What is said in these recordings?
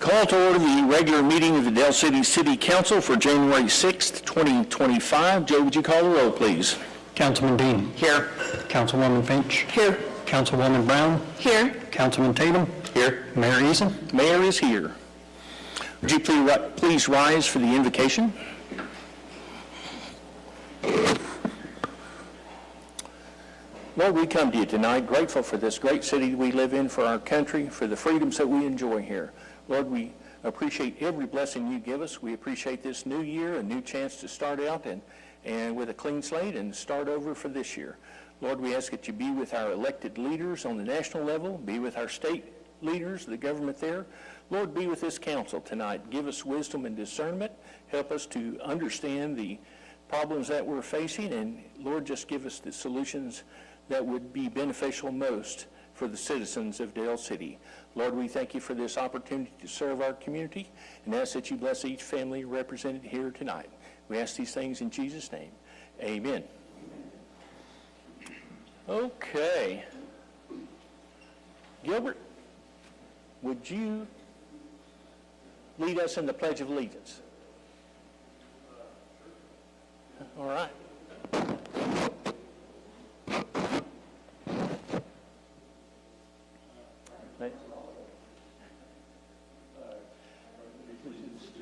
Call to order the regular meeting of the Del City City Council for January 6th, 2025. Joe, would you call the roll, please? Councilman Dean. Here. Councilwoman Finch. Here. Councilwoman Brown. Here. Councilman Tatum. Here. Mayor Eason. Mayor is here. Would you please rise for the invocation? Lord, we come to you tonight grateful for this great city we live in, for our country, for the freedoms that we enjoy here. Lord, we appreciate every blessing you give us. We appreciate this new year, a new chance to start out and with a clean slate and start over for this year. Lord, we ask that you be with our elected leaders on the national level, be with our state leaders, the government there. Lord, be with this council tonight. Give us wisdom and discernment. Help us to understand the problems that we're facing, and Lord, just give us the solutions that would be beneficial most for the citizens of Del City. Lord, we thank you for this opportunity to serve our community and ask that you bless each family represented here tonight. We ask these things in Jesus' name. Amen. Okay. Gilbert, would you lead us in the Pledge of Allegiance? All right.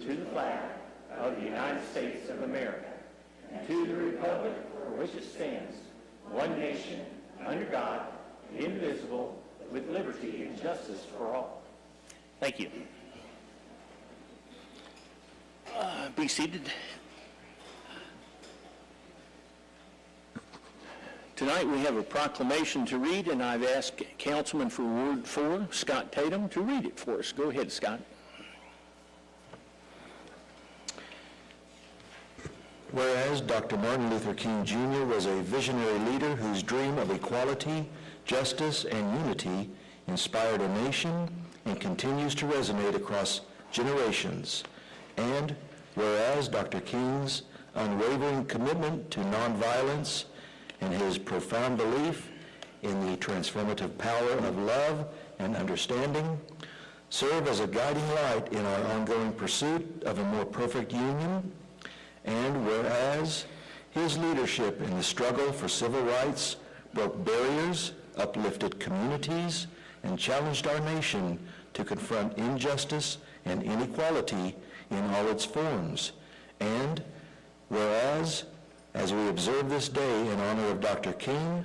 To the flag of the United States of America, and to the republic for which it stands, one nation, under God, indivisible, with liberty and justice for all. Thank you. Be seated. Tonight we have a proclamation to read, and I've asked Councilman for Ward 4, Scott Tatum, to read it for us. Go ahead, Scott. Whereas Dr. Martin Luther King Jr. was a visionary leader whose dream of equality, justice, and unity inspired a nation and continues to resonate across generations. And whereas Dr. King's unwavering commitment to nonviolence and his profound belief in the transformative power of love and understanding serve as a guiding light in our ongoing pursuit of a more perfect union. And whereas his leadership in the struggle for civil rights broke barriers, uplifted communities, and challenged our nation to confront injustice and inequality in all its forms. And whereas, as we observe this day in honor of Dr. King,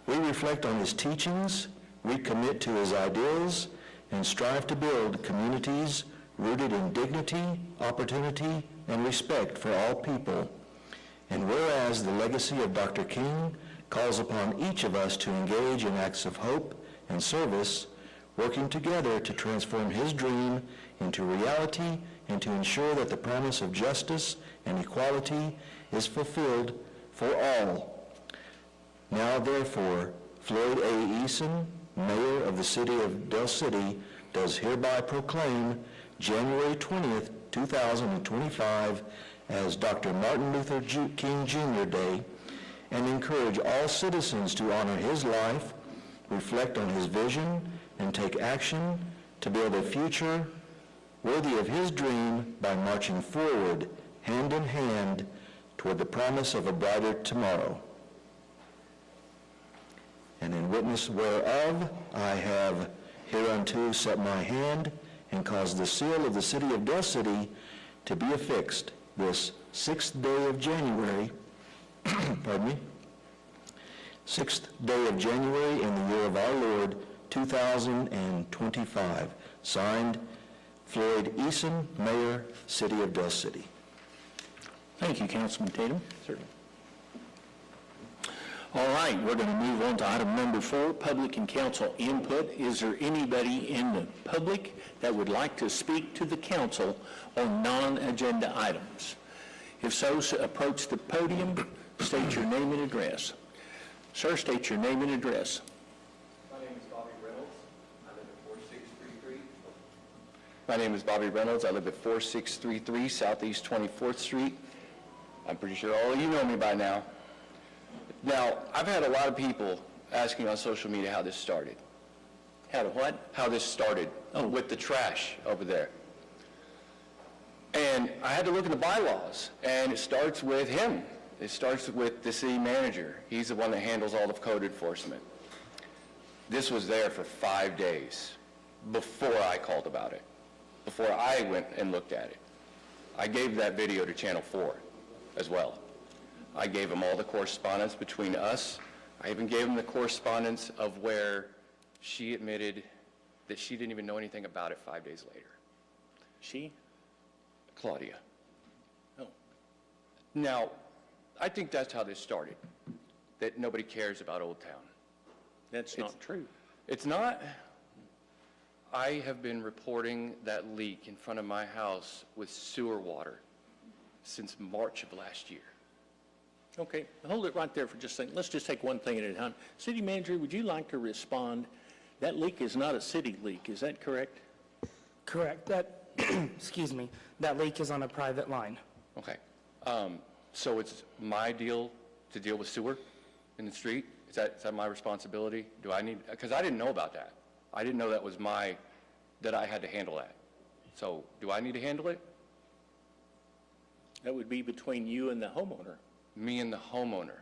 we reflect on his teachings, recommit to his ideals, and strive to build communities rooted in dignity, opportunity, and respect for all people. And whereas the legacy of Dr. King calls upon each of us to engage in acts of hope and service, working together to transform his dream into reality and to ensure that the promise of justice and equality is fulfilled for all. Now, therefore, Floyd A. Eason, Mayor of the City of Del City, does hereby proclaim January 20th, 2025 as Dr. Martin Luther King Jr. Day, and encourage all citizens to honor his life, reflect on his vision, and take action to build a future worthy of his dream by marching forward, hand in hand, toward the promise of a brighter tomorrow. And in witness whereof, I have hereunto set my hand and caused the seal of the city of Del City to be affixed this 6th day of January, pardon me, 6th day of January in the year of our Lord, 2025. Signed, Floyd Eason, Mayor, City of Del City. Thank you, Councilman Tatum. Certainly. All right, we're going to move on to item number 4, public and council input. Is there anybody in the public that would like to speak to the council on non-agenda items? If so, approach the podium, state your name and address. Sir, state your name and address. My name is Bobby Reynolds. I live at 4633. My name is Bobby Reynolds. I live at 4633 Southeast 24th Street. I'm pretty sure all of you know me by now. Now, I've had a lot of people asking on social media how this started. How to what? how this started with the trash over there. And I had to look at the bylaws, and it starts with him. It starts with the city manager. He's the one that handles all the code enforcement. This was there for 5 days before I called about it, before I went and looked at it. I gave that video to Channel 4 as well. I gave them all the correspondence between us. I even gave them the correspondence of where she admitted that she didn't even know anything about it 5 days later. She? Claudia. Oh. Now, I think that's how this started, that nobody cares about Old Town. That's not true. It's not. I have been reporting that leak in front of my house with sewer water since March of last year. Okay, hold it right there for just a second. Let's just take one thing at a time. City Manager, would you like to respond? That leak is not a city leak, is that correct? Correct. That, excuse me, that leak is on a private line. Okay. So it's my deal to deal with sewer in the street? Is that my responsibility? Do I need, because I didn't know about that. I didn't know that was that I had to handle that. So do I need to handle it? That would be between you and the homeowner. Me and the homeowner.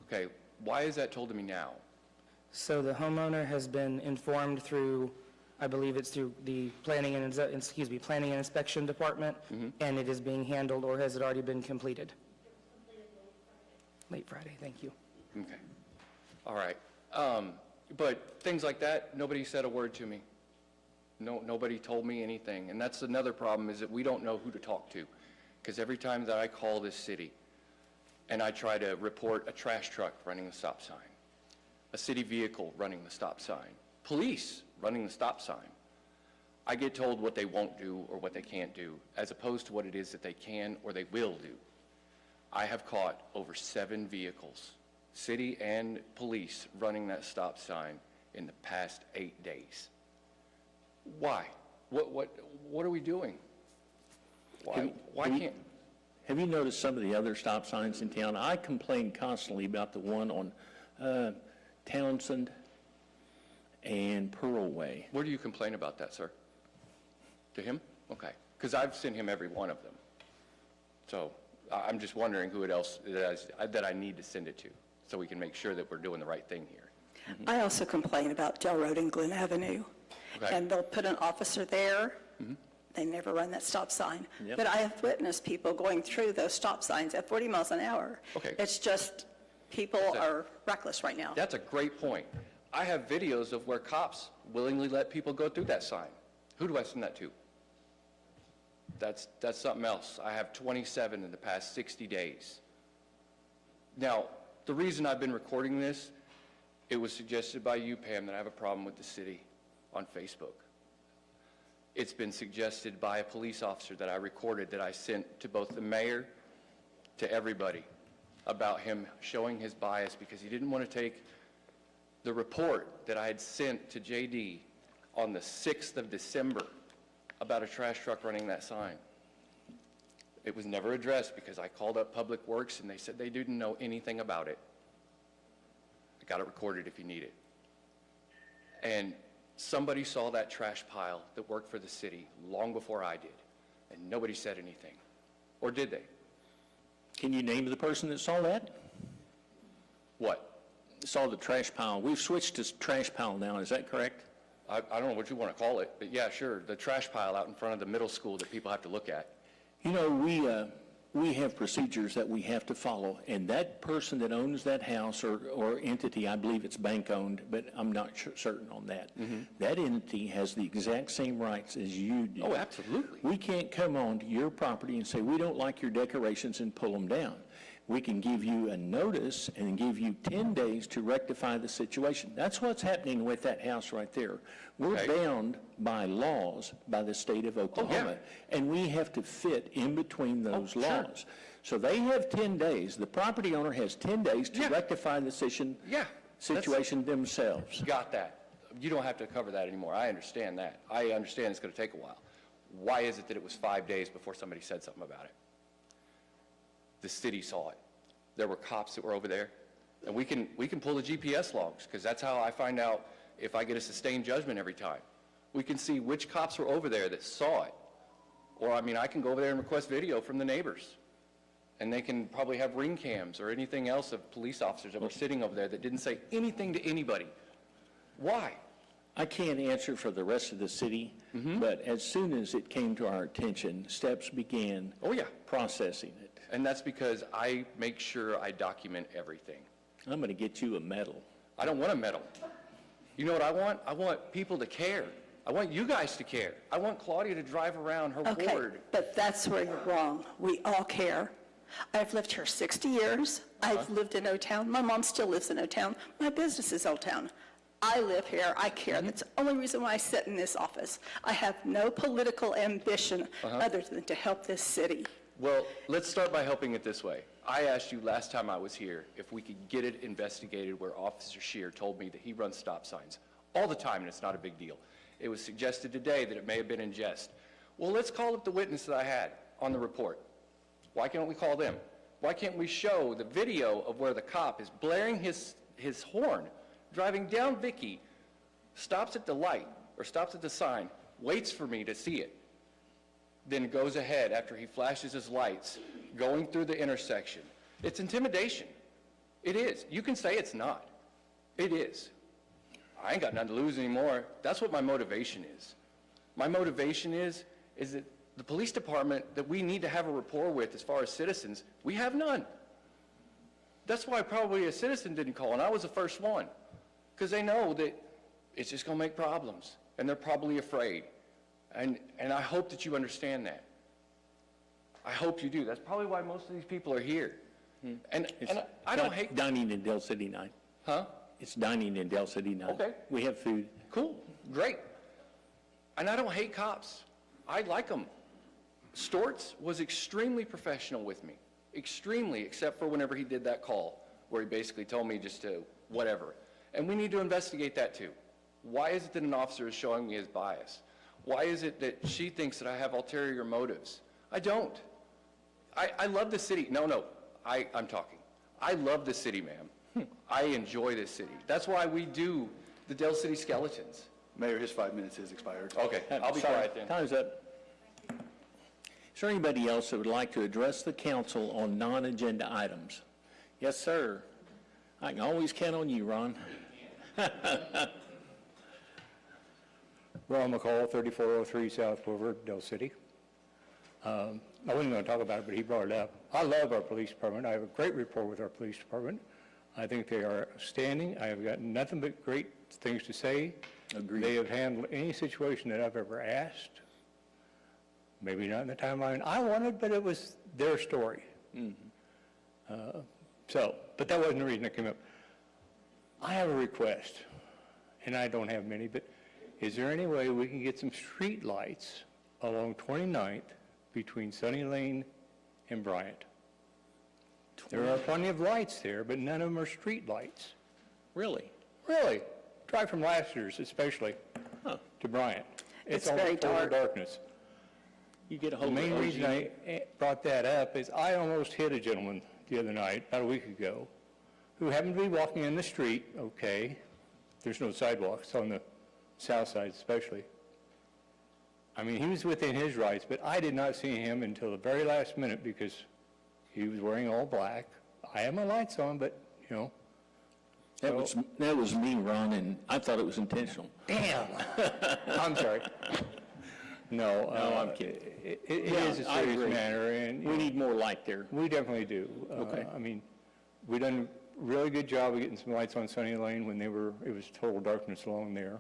Okay, why is that told to me now? So the homeowner has been informed through, I believe it's through the Planning and Inspection Department, and it is being handled, or has it already been completed? Late Friday, thank you. Okay. All right. But things like that, nobody said a word to me. Nobody told me anything. And that's another problem, is that we don't know who to talk to. Because every time that I call this city and I try to report a trash truck running the stop sign, a city vehicle running the stop sign, police running the stop sign, I get told what they won't do or what they can't do, as opposed to what it is that they can or they will do. I have caught over 7 vehicles, city and police, running that stop sign in the past 8 days. Why? What are we doing? Why can't? Have you noticed some of the other stop signs in town? I complain constantly about the one on Townsend and Pearl Way. Where do you complain about that, sir? To him? Okay. Because I've sent him every one of them. So I'm just wondering who else that I need to send it to, so we can make sure that we're doing the right thing here. I also complain about Dell Road and Glen Avenue. Okay. And they'll put an officer there. They never run that stop sign. Yep. But I have witnessed people going through those stop signs at 40 miles an hour. Okay. It's just, people are reckless right now. That's a great point. I have videos of where cops willingly let people go through that sign. Who do I send that to? That's something else. I have 27 in the past 60 days. Now, the reason I've been recording this, it was suggested by you, Pam, that I have a problem with the city on Facebook. It's been suggested by a police officer that I recorded, that I sent to both the mayor, to everybody, about him showing his bias because he didn't want to take the report that I had sent to JD on the 6th of December about a trash truck running that sign. It was never addressed because I called up Public Works and they said they didn't know anything about it. I got it recorded if you need it. And somebody saw that trash pile that worked for the city long before I did, and nobody said anything. Or did they? Can you name the person that saw that? What? Saw the trash pile. We've switched to trash pile now, is that correct? I don't know what you want to call it, but yeah, sure, the trash pile out in front of the middle school that people have to look at. You know, we have procedures that we have to follow, and that person that owns that house or entity, I believe it's bank-owned, but I'm not certain on that. That entity has the exact same rights as you do. Oh, absolutely. We can't come onto your property and say, we don't like your decorations, and pull them down. We can give you a notice and give you 10 days to rectify the situation. That's what's happening with that house right there. We're Okay. bound by laws by the state of Oklahoma, and we have to fit in between those sure. laws. So they have 10 days. The property owner has 10 days to Yeah. rectify the situation themselves. Got that. You don't have to cover that anymore. I understand that. I understand it's going to take a while. Why is it that it was 5 days before somebody said something about it? The city saw it. There were cops that were over there. And we can pull the GPS logs, because that's how I find out if I get a sustained judgment every time. We can see which cops were over there that saw it. Or, I mean, I can go over there and request video from the neighbors. And they can probably have ring cams or anything else of police officers that were sitting over there that didn't say anything to anybody. Why? I can't answer for the rest of the city, but as soon as it came to our attention, steps began Oh, yeah. processing it. And that's because I make sure I document everything. I'm going to get you a medal. I don't want a medal. You know what I want? I want people to care. I want you guys to care. I want Claudia to drive around her Okay, ward. but that's where you're wrong. We all care. I've lived here 60 years. I've lived in O-Town. My mom still lives in O-Town. My business is O-Town. I live here. I care. That's the only reason why I sit in this office. I have no political ambition other than to help this city. Well, let's start by helping it this way. I asked you last time I was here if we could get it investigated where Officer Scheer told me that he runs stop signs all the time and it's not a big deal. It was suggested today that it may have been in jest. Well, let's call up the witness that I had on the report. Why can't we call them? Why can't we show the video of where the cop is blaring his horn, driving down Vicky, stops at the light or stops at the sign, waits for me to see it, then goes ahead after he flashes his lights, going through the intersection. It's intimidation. It is. You can say it's not. It is. I ain't got nothing to lose anymore. That's what my motivation is. My motivation is that the police department that we need to have a rapport with as far as citizens, we have none. That's why probably a citizen didn't call, and I was the first one, because they know that it's just going to make problems, and they're probably afraid. And I hope that you understand that. I hope you do. That's probably why most of these people are here. And I don't hate... Dining in Del City night. Huh? It's dining in Del City night. Okay. We have food. Cool, great. And I don't hate cops. I like them. Stortz was extremely professional with me, extremely, except for whenever he did that call, where he basically told me just to whatever. And we need to investigate that too. Why is it that an officer is showing me his bias? Why is it that she thinks that I have ulterior motives? I don't. I love the city. No, I'm talking. I love the city, ma'am. I enjoy this city. That's why we do the Del City Skeletons. Mayor, his 5 minutes has expired. Okay, I'll be Sorry, quiet then. Time's up. Is there anybody else that would like to address the council on non-agenda items? Yes, sir. I can always count on you, Ron. Ron McCall, 3403 South Boulevard, Del City. I wasn't going to talk about it, but he brought it up. I love our police department. I have a great rapport with our police department. I think they are outstanding. I have got nothing but great things to say. Agreed. They have handled any situation that I've ever asked. Maybe not in the timeline I wanted, but it was their story. But that wasn't the reason I came up. I have a request, and I don't have many, but is there any way we can get some street lights along 29th between Sunny Lane and Bryant? There are plenty of lights there, but none of them are street lights. Really? Really? Drive from Lassiter's especially to Bryant. It's almost very total dark. darkness. You get a The hold of main OG. reason I brought that up is I almost hit a gentleman the other night, about a week ago, who happened to be walking in the street, okay, there's no sidewalks on the south side especially. I mean, he was within his rights, but I did not see him until the very last minute because he was wearing all black. I had my lights on, but, you know. That was me, Ron, and I thought it was intentional. Damn. I'm sorry. No, I'm kidding. It Yeah, is a I serious agree. matter, and We need more light there. we definitely do. Okay. I mean, we done a really good job of getting some lights on Sunny Lane when it was total darkness along there.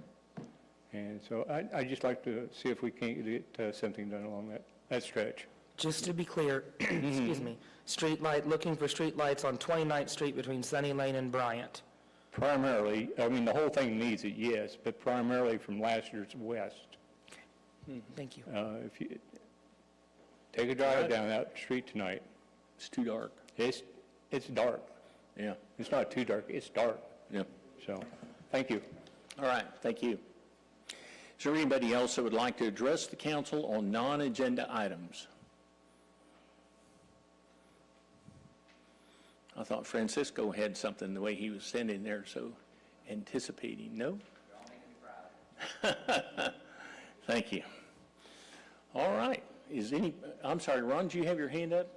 And so I'd just like to see if we can't get something done along that stretch. Just to be clear, excuse me, looking for street lights on 29th Street between Sunny Lane and Bryant. Primarily, I mean, the whole thing needs it, yes, but primarily from Lassiter's west. Thank you. If you take a drive down that street tonight, It's too dark. it's dark. Yeah, It's not too dark, it's dark. yeah. So, thank you. All right, thank you. Is there anybody else that would like to address the council on non-agenda items? I thought Francisco had something the way he was standing there, so anticipating. No? Thank you. All right. I'm sorry, Ron, do you have your hand up?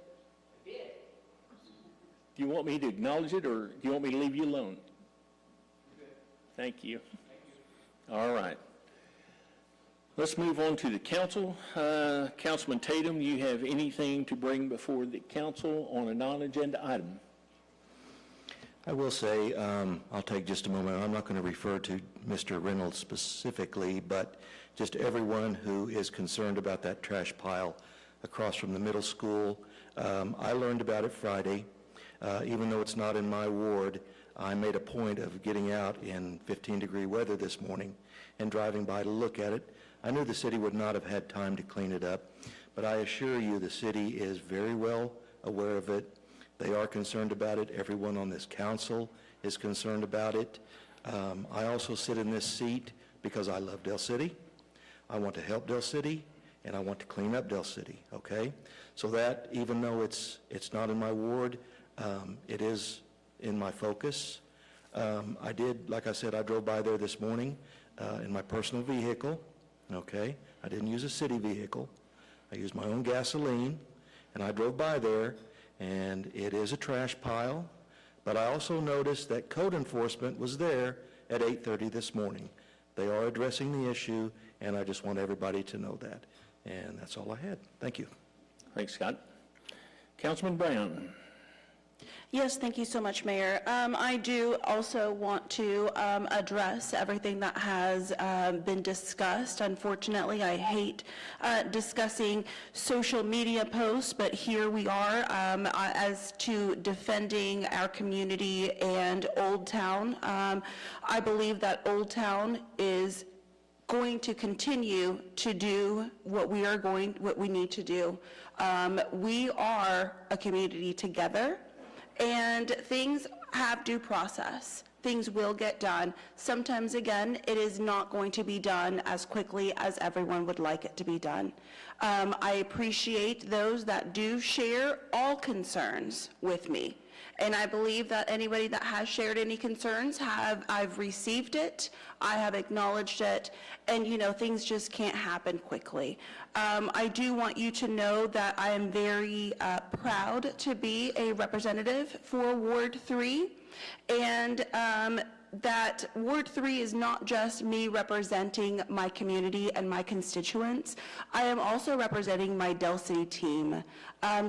I did. Do you want me to acknowledge it, or do you want me to leave you alone? Thank you. All right. Let's move on to the council. Councilman Tatum, do you have anything to bring before the council on a non-agenda item? I will say, I'll take just a moment, I'm not going to refer to Mr. Reynolds specifically, but just everyone who is concerned about that trash pile across from the middle school. I learned about it Friday. Even though it's not in my ward, I made a point of getting out in 15-degree weather this morning and driving by to look at it. I knew the city would not have had time to clean it up, but I assure you the city is very well aware of it. They are concerned about it. Everyone on this council is concerned about it. I also sit in this seat because I love Del City. I want to help Del City, and I want to clean up Del City, okay? So that, even though it's not in my ward, it is in my focus. I did, like I said, I drove by there this morning in my personal vehicle, okay? I didn't use a city vehicle. I used my own gasoline, and I drove by there, and it is a trash pile, but I also noticed that code enforcement was there at 8:30 this morning. They are addressing the issue, and I just want everybody to know that. And that's all I had. Thank you. Thanks, Scott. Councilman Brown. Yes, thank you so much, Mayor. I do also want to address everything that has been discussed. Unfortunately, I hate discussing social media posts, but here we are as to defending our community and Old Town. I believe that Old Town is going to continue to do what we need to do. We are a community together. And things have due process. Things will get done. Sometimes, again, it is not going to be done as quickly as everyone would like it to be done. I appreciate those that do share all concerns with me. And I believe that anybody that has shared any concerns, I've received it, I have acknowledged it, and things just can't happen quickly. I do want you to know that I am very proud to be a representative for Ward 3, and that Ward 3 is not just me representing my community and my constituents. I am also representing my Del City team.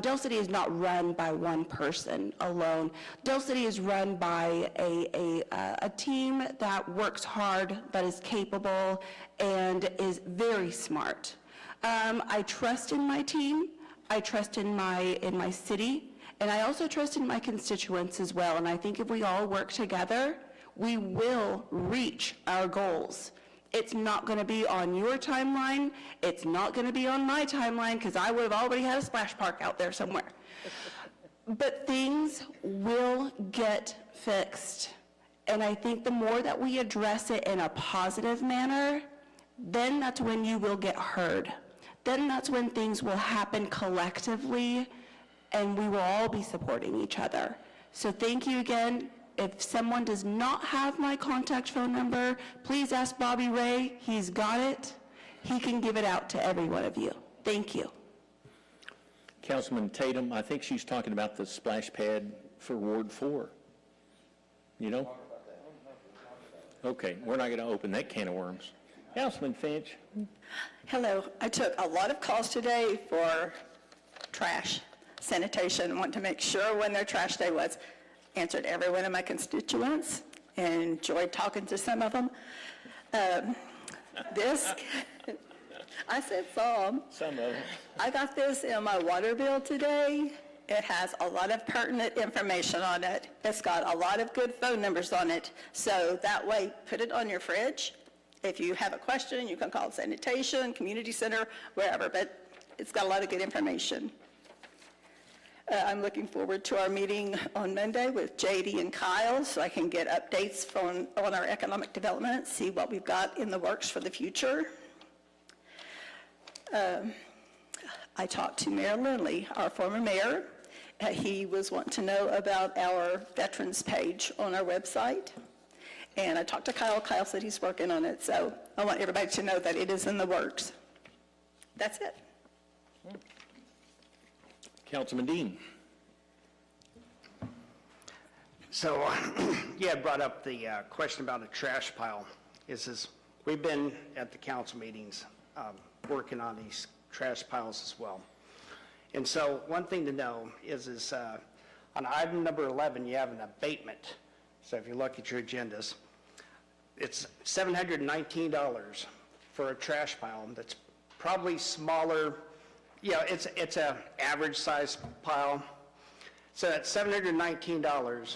Del City is not run by one person alone. Del City is run by a team that works hard, that is capable, and is very smart. I trust in my team. I trust in my city, and I also trust in my constituents as well. And I think if we all work together, we will reach our goals. It's not going to be on your timeline. It's not going to be on my timeline, because I would have already had a splash park out there somewhere. But things will get fixed. And I think the more that we address it in a positive manner, then that's when you will get heard. Then that's when things will happen collectively, and we will all be supporting each other. So thank you again. If someone does not have my contact phone number, please ask Bobby Ray. He's got it. He can give it out to every one of you. Thank you. Councilman Tatum, I think she's talking about the splash pad for Ward 4. You know? Okay, we're not going to open that can of worms. Councilman Finch. Hello. I took a lot of calls today for trash, sanitation, want to make sure when their trash day was. Answered every one of my constituents and enjoyed talking to some of them. I said some. Some of them. I got this in my water bill today. It has a lot of pertinent information on it. It's got a lot of good phone numbers on it. So that way, put it on your fridge. If you have a question, you can call sanitation, community center, wherever, but it's got a lot of good information. I'm looking forward to our meeting on Monday with JD and Kyle, so I can get updates on our economic development, see what we've got in the works for the future. I talked to Mayor Lindley, our former mayor. He was wanting to know about our veterans page on our website. And I talked to Kyle. Kyle said he's working on it, so I want everybody to know that it is in the works. That's it. Councilman Dean. So, you had brought up the question about a trash pile. We've been at the council meetings working on these trash piles as well. And so, one thing to know is on item number 11, you have an abatement. So if you look at your agendas, it's $719 for a trash pile that's probably smaller. It's a average size pile. So that's $719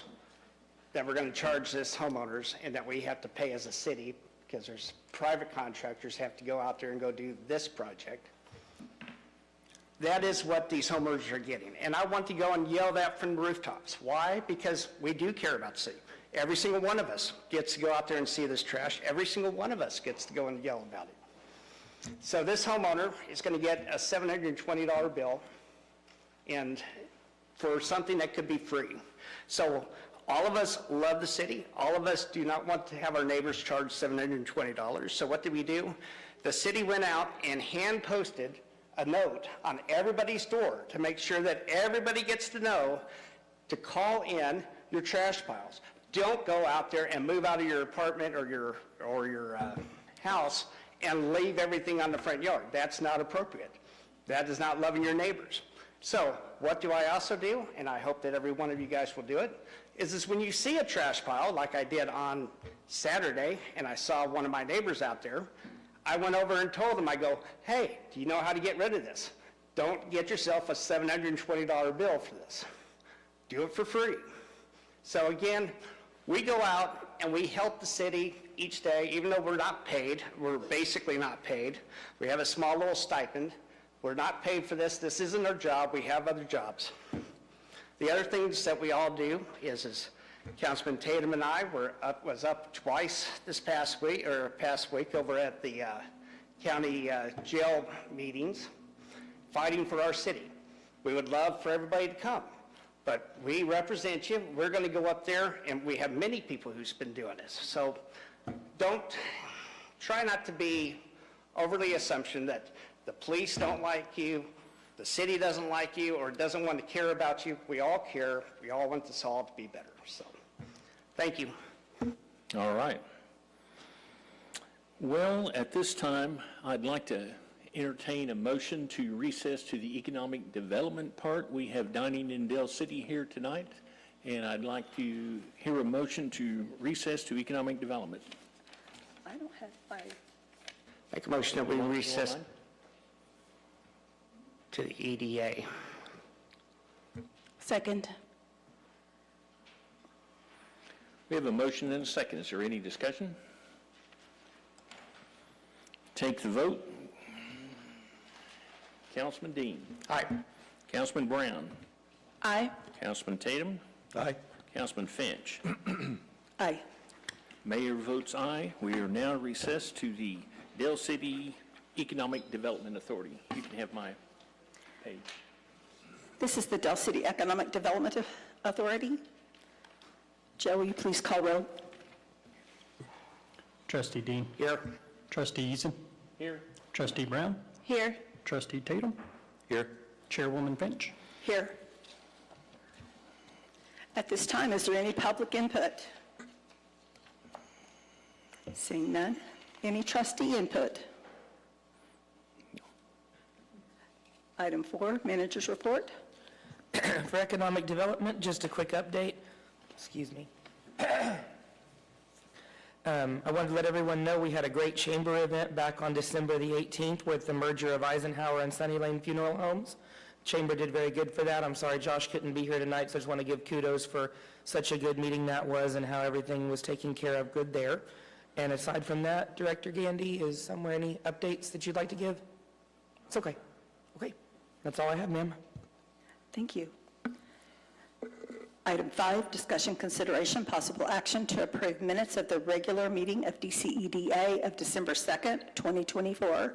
that we're going to charge this homeowners and that we have to pay as a city because there's private contractors have to go out there and go do this project. That is what these homeowners are getting. And I want to go and yell that from the rooftops. Why? Because we do care about the city. Every single one of us gets to go out there and see this trash. Every single one of us gets to go and yell about it. So this homeowner is going to get a $720 bill and for something that could be free. So all of us love the city. All of us do not want to have our neighbors charged $720. So what did we do? The city went out and hand posted a note on everybody's door to make sure that everybody gets to know to call in your trash piles. Don't go out there and move out of your apartment or your house and leave everything on the front yard. That's not appropriate. That is not loving your neighbors. So what do I also do, and I hope that every one of you guys will do it, is when you see a trash pile, like I did on Saturday, and I saw one of my neighbors out there, I went over and told them, I go, hey, do you know how to get rid of this? Don't get yourself a $720 bill for this. Do it for free. So again, we go out and we help the city each day, even though we're not paid. We're basically not paid. We have a small little stipend. We're not paid for this. This isn't our job. We have other jobs. The other things that we all do is Councilman Tatum and I was up twice this past week over at the county jail meetings, fighting for our city. We would love for everybody to come, but we represent you. We're going to go up there, and we have many people who's been doing this. So try not to be overly assumption that the police don't like you, the city doesn't like you, or doesn't want to care about you. We all care. We all want this all to be better. So, thank you. All right. Well, at this time, I'd like to entertain a motion to recess to the economic development part. We have dining in Dell City here tonight, and I'd like to hear a motion to recess to economic development. I don't have my, Make a motion that we recess to the EDA. Second. We have a motion and a second. Is there any discussion? Take the vote. Councilman Dean. Aye. Councilman Brown. Aye. Councilman Tatum. Aye. Councilman Finch. aye. Mayor votes aye. We are now recessed to the Dell City Economic Development Authority. You can have my page. This is the Dell City Economic Development Authority. Joe, will you please call roll? Trustee Dean. Here. Trustee Eason. Here. Trustee Brown. Here. Trustee Tatum. Here. Chairwoman Finch. Here. At this time, is there any public input? Seeing none. Any trustee input? Item 4, manager's report. For economic development, just a quick update. Excuse me. I wanted to let everyone know we had a great chamber event back on December the 18th with the merger of Eisenhower and Sunny Lane Funeral Homes. Chamber did very good for that. I'm sorry Josh couldn't be here tonight, so I just want to give kudos for such a good meeting that was and how everything was taken care of good there. And aside from that, Director Gandy, is somewhere any updates that you'd like to give? It's okay. Okay. That's all I have, ma'am. Thank you. Item 5, discussion, consideration, possible action to approve minutes of the regular meeting of DCEDA of December 2nd, 2024.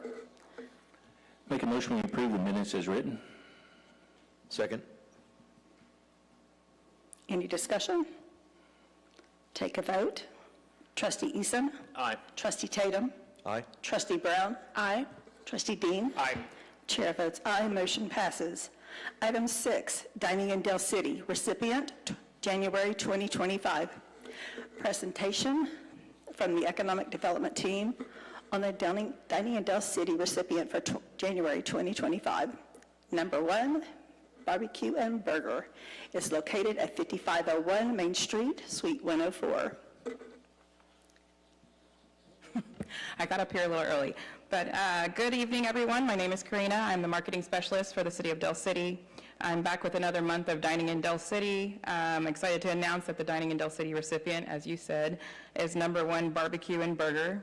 Make a motion we approve the minutes as written. Second. Any discussion? Take a vote. Trustee Eason. Aye. Trustee Tatum. Aye. Trustee Brown. Aye. Trustee Dean. Aye. Chair votes aye, motion passes. Item 6, Dining in Del City, recipient, January 2025. Presentation from the Economic Development Team on the Dining in Del City recipient for January 2025. Number 1, Barbecue and Burger is located at 5501 Main Street, Suite 104. I got up here a little early. But good evening, everyone. My name is Karina. I'm the marketing specialist for the City of Del City. I'm back with another month of Dining in Del City. I'm excited to announce that the Dining in Del City recipient, as you said, is number 1 Barbecue and Burger.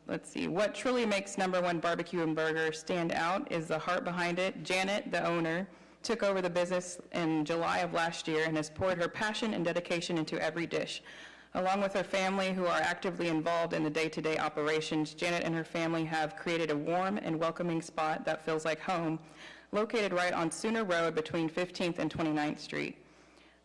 Let's see, what truly makes number 1 Barbecue and Burger stand out is the heart behind it. Janet, the owner, took over the business in July of last year and has poured her passion and dedication into every dish. Along with her family, who are actively involved in the day-to-day operations, Janet and her family have created a warm and welcoming spot that feels like home, located right on Sooner Road between 15th and 29th Street.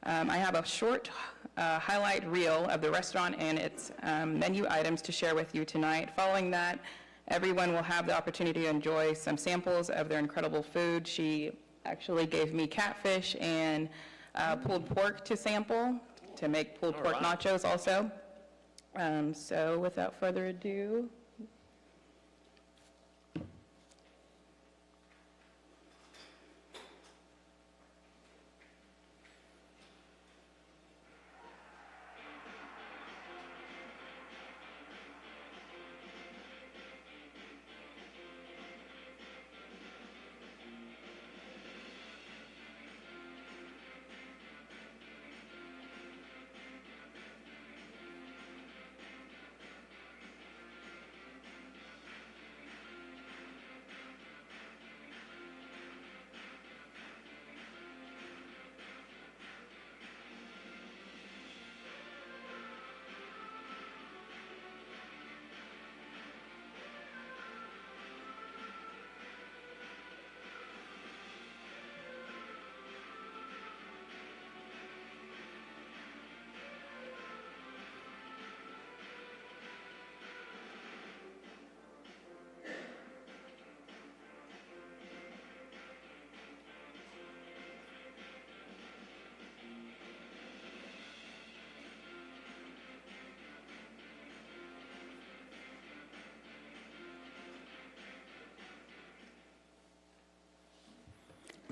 I have a short highlight reel of the restaurant and its menu items to share with you tonight. Following that, everyone will have the opportunity to enjoy some samples of their incredible food. She actually gave me catfish and pulled pork to sample, to make pulled pork nachos also. So without further ado,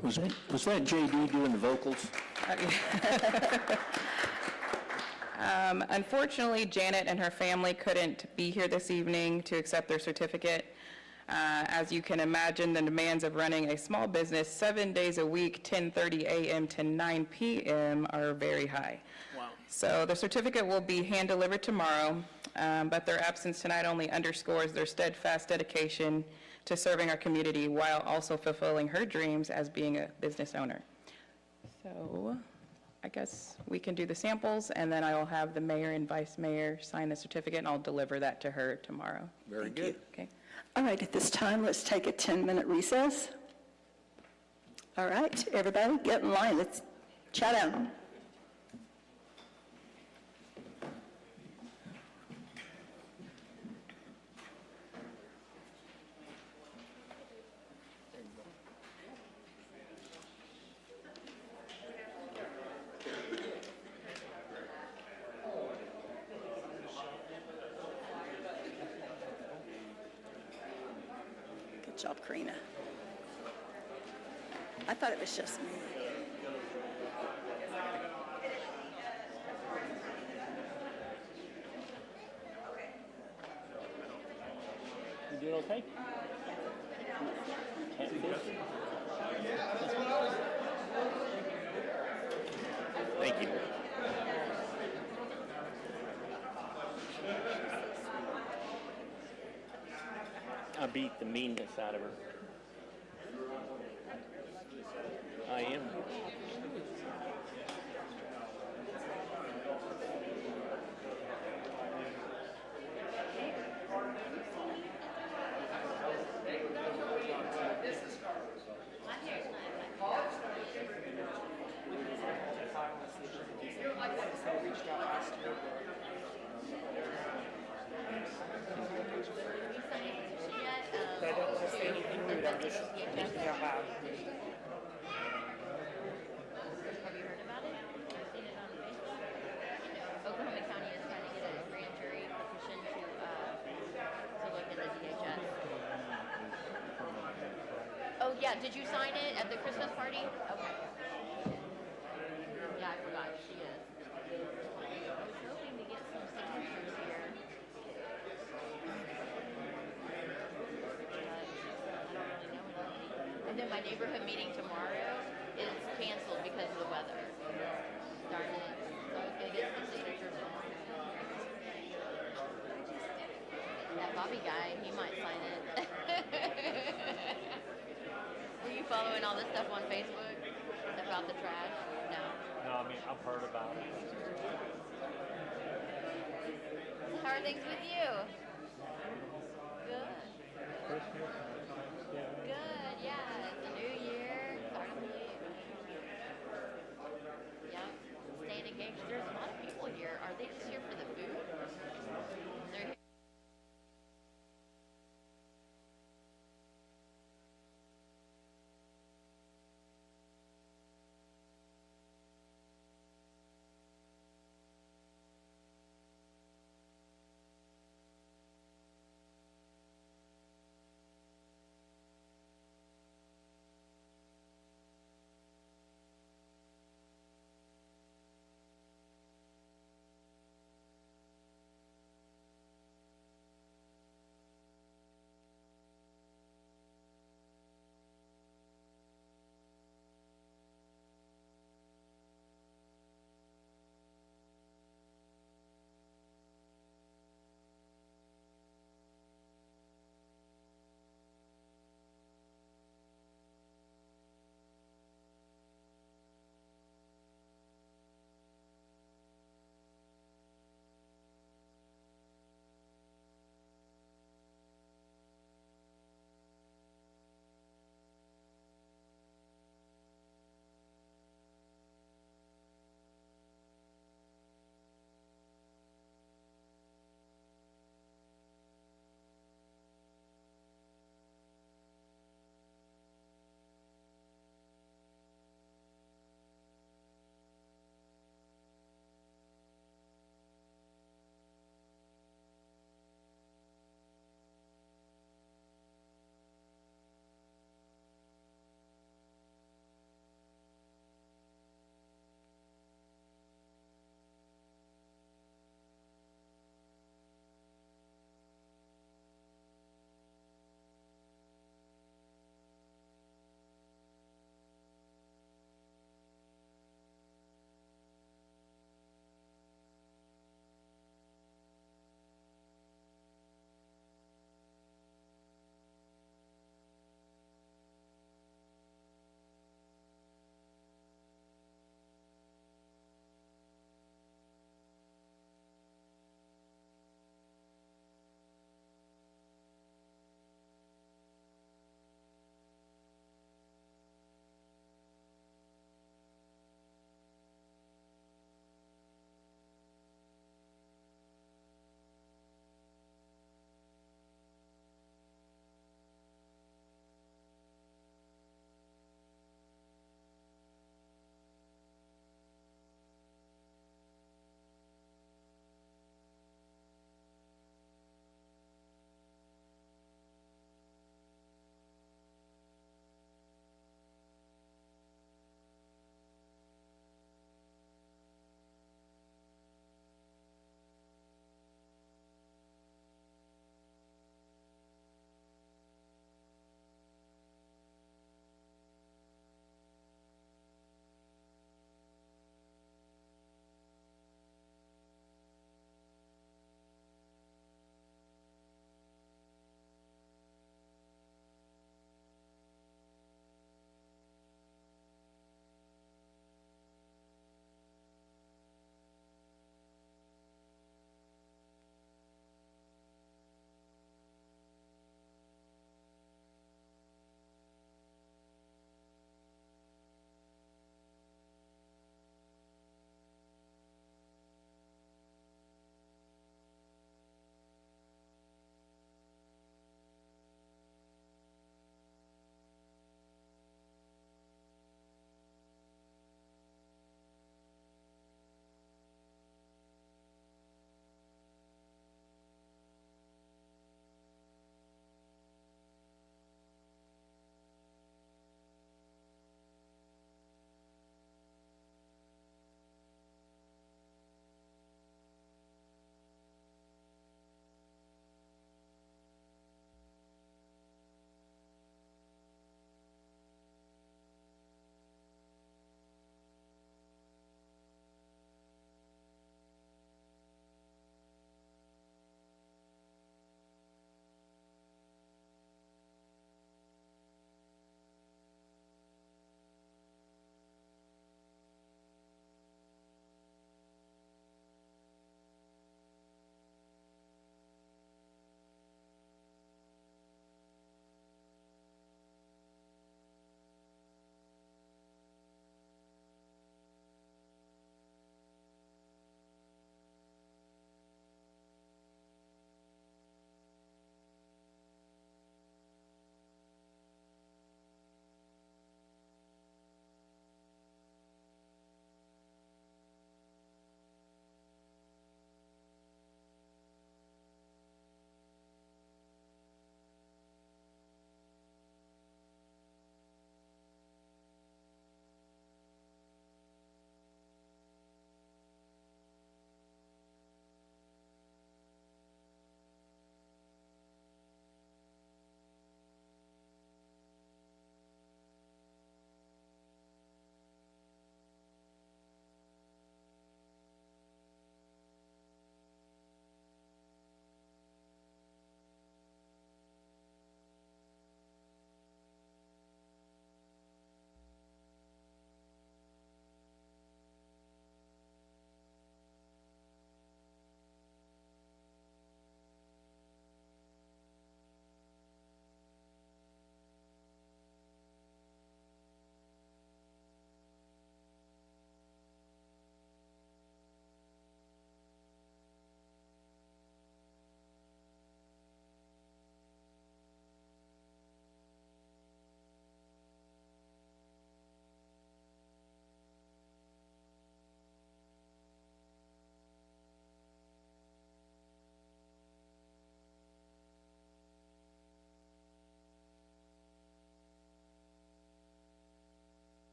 Was that JD doing the vocals? Unfortunately, Janet and her family couldn't be here this evening to accept their certificate. As you can imagine, the demands of running a small business 7 days a week, 10:30 a.m. to 9 p.m. are very high. Wow. So the certificate will be hand-delivered tomorrow, but their absence tonight only underscores their steadfast dedication to serving our community while also fulfilling her dreams as being a business owner. So I guess we can do the samples, and then I will have the mayor and vice mayor sign the certificate, and I'll deliver that to her tomorrow. Very good. Okay. All right, at this time, let's take a 10-minute recess. All right, everybody, get in line. Let's chat out. Good job, Karina. I thought it was just me. You doing okay? Thank you. I beat the meanness out of her. I am. Yeah, did you sign it at the Christmas party? Okay. Yeah, I forgot, she is. I was hoping to get some signatures here. And then my neighborhood meeting tomorrow is canceled because of the weather. Darn it. So I was gonna get some signatures tomorrow. That Bobby guy, he might sign it. Were you following all this stuff on Facebook about the trash? No. No, I mean, I've heard about it. How are things with you? Good. Good, yeah. It's a new year. It's hard to believe. Yep. Staying engaged. There's a lot of people here. Are they just here for the food? They're here.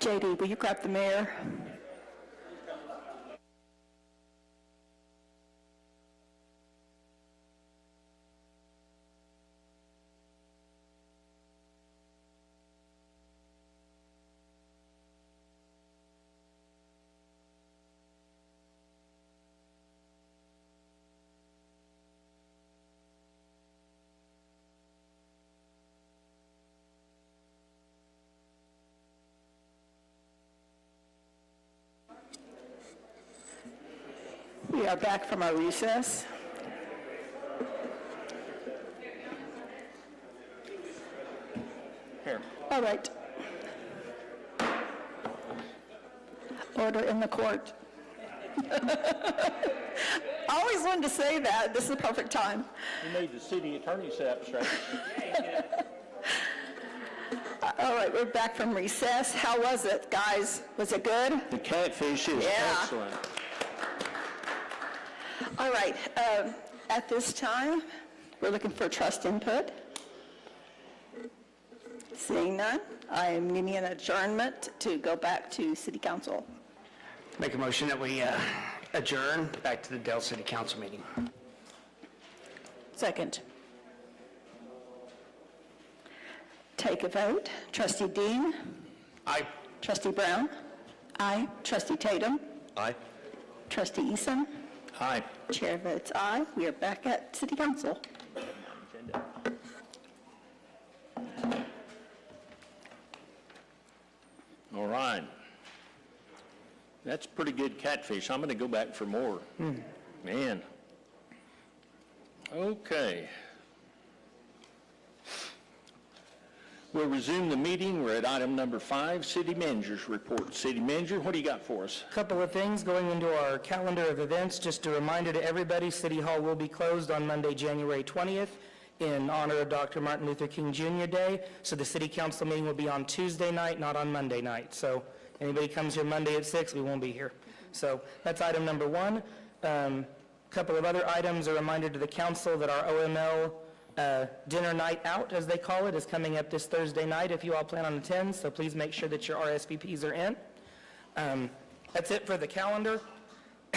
JD, will you grab the mayor? We are back from our recess. Here. All right. Order in the court. I always wanted to say that. This is the perfect time. You made the city attorney sit up straight. All right, we're back from recess. How was it, guys? Was it good? The catfish is Yeah. excellent. All right, at this time, we're looking for trust input. Seeing none, I am needing an adjournment to go back to city council. Make a motion that we adjourn back to the Dell City Council meeting. Second. Take a vote. Trustee Dean? Aye. Trustee Brown? Aye. Trustee Tatum? Aye. Trustee Eason? Aye. Chair votes aye. We are back at city council. All right. That's pretty good catfish. I'm going to go back for more. Man. Okay. We'll resume the meeting. We're at item number 5, City Manager's Report. City Manager, what do you got for us? Couple of things going into our calendar of events. Just a reminder to everybody, City Hall will be closed on Monday, January 20th in honor of Dr. Martin Luther King Jr. Day. So the city council meeting will be on Tuesday night, not on Monday night. So anybody comes here Monday at 6, we won't be here. So that's item number 1. Couple of other items, a reminder to the council that our OML dinner night out, as they call it, is coming up this Thursday night if you all plan on attending, so please make sure that your RSVPs are in. That's it for the calendar.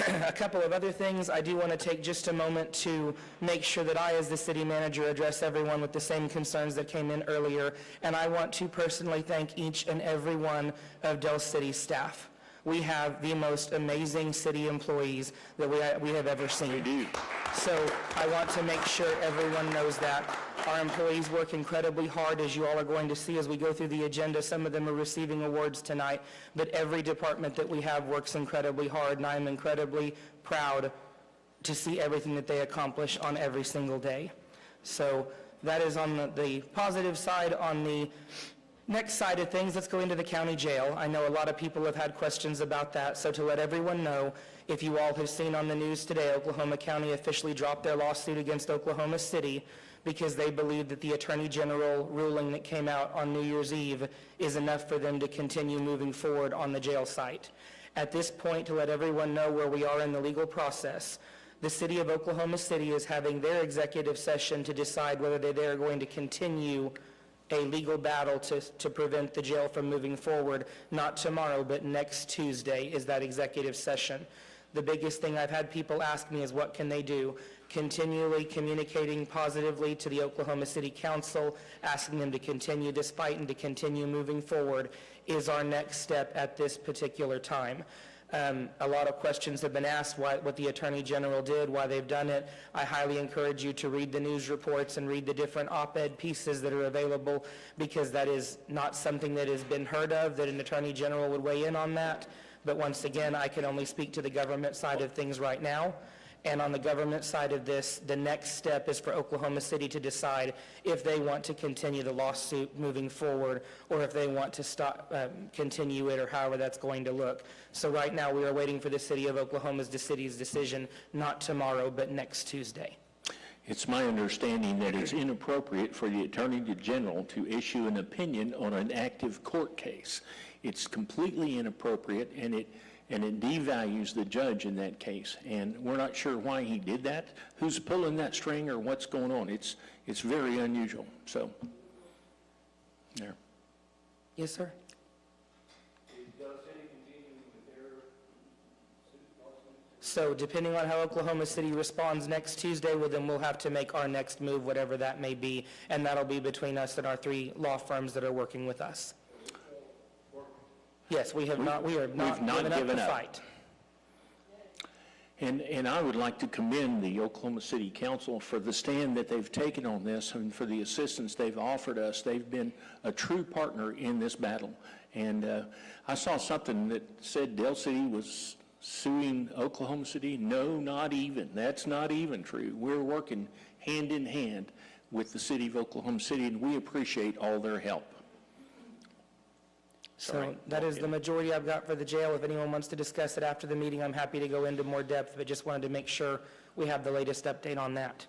A couple of other things, I do want to take just a moment to make sure that I, as the city manager, address everyone with the same concerns that came in earlier, and I want to personally thank each and every one of Dell City staff. We have the most amazing city employees that we have ever seen. We do. So I want to make sure everyone knows that. Our employees work incredibly hard, as you all are going to see as we go through the agenda. Some of them are receiving awards tonight, but every department that we have works incredibly hard, and I am incredibly proud to see everything that they accomplish on every single day. So that is on the positive side. On the next side of things, let's go into the county jail. I know a lot of people have had questions about that, so to let everyone know, if you all have seen on the news today, Oklahoma County officially dropped their lawsuit against Oklahoma City because they believe that the Attorney General ruling that came out on New Year's Eve is enough for them to continue moving forward on the jail site. At this point, to let everyone know where we are in the legal process, the city of Oklahoma City is having their executive session to decide whether they are going to continue a legal battle to prevent the jail from moving forward. Not tomorrow, but next Tuesday is that executive session. The biggest thing I've had people ask me is what can they do? Continually communicating positively to the Oklahoma City Council, asking them to continue this fight and to continue moving forward is our next step at this particular time. A lot of questions have been asked what the Attorney General did, why they've done it. I highly encourage you to read the news reports and read the different op-ed pieces that are available, because that is not something that has been heard of, that an Attorney General would weigh in on that. But once again, I can only speak to the government side of things right now. And on the government side of this, the next step is for Oklahoma City to decide if they want to continue the lawsuit moving forward, or if they want to stop, continue it, or however that's going to look. So right now, we are waiting for the city of Oklahoma's city's decision, not tomorrow, but next Tuesday. It's my understanding that it's inappropriate for the Attorney General to issue an opinion on an active court case. It's completely inappropriate, and it devalues the judge in that case. And we're not sure why he did that, who's pulling that string, or what's going on. It's very unusual. So, there. Yes, sir? So depending on how Oklahoma City responds next Tuesday, well, then we'll have to make our next move, whatever that may be, and that'll be between us and our 3 law firms that are working with us. Yes, we are not we've not given up given the up. fight. And I would like to commend the Oklahoma City Council for the stand that they've taken on this and for the assistance they've offered us. They've been a true partner in this battle. And I saw something that said Del City was suing Oklahoma City. No, not even. That's not even true. We're working hand in hand with the city of Oklahoma City, and we appreciate all their help. So Sorry. that is the majority I've got for the jail. If anyone wants to discuss it after the meeting, I'm happy to go into more depth, but just wanted to make sure we have the latest update on that.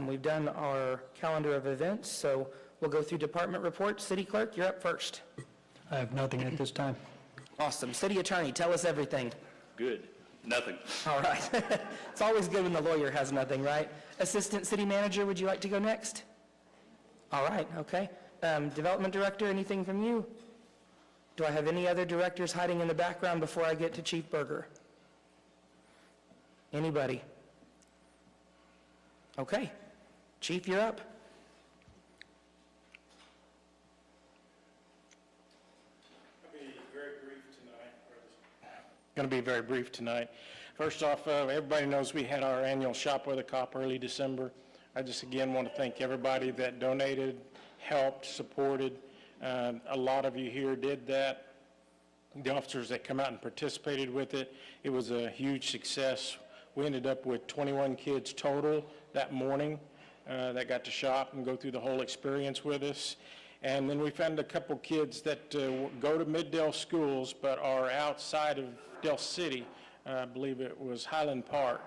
We've done our calendar of events, so we'll go through department reports. City Clerk, you're up first. I have nothing at this time. Awesome. City Attorney, tell us everything. Good. Nothing. All right. It's always good when the lawyer has nothing, right? Assistant City Manager, would you like to go next? All right, okay. Development Director, anything from you? Do I have any other directors hiding in the background before I get to Chief Berger? Anybody? Okay. Chief, you're up. Going to be very brief tonight. First off, everybody knows we had our annual Shop with a Cop early December. I just again want to thank everybody that donated, helped, supported. A lot of you here did that. The officers that come out and participated with it, it was a huge success. We ended up with 21 kids total that morning that got to shop and go through the whole experience with us. And then we found a couple kids that go to Mid-Del schools but are outside of Del City. I believe it was Highland Park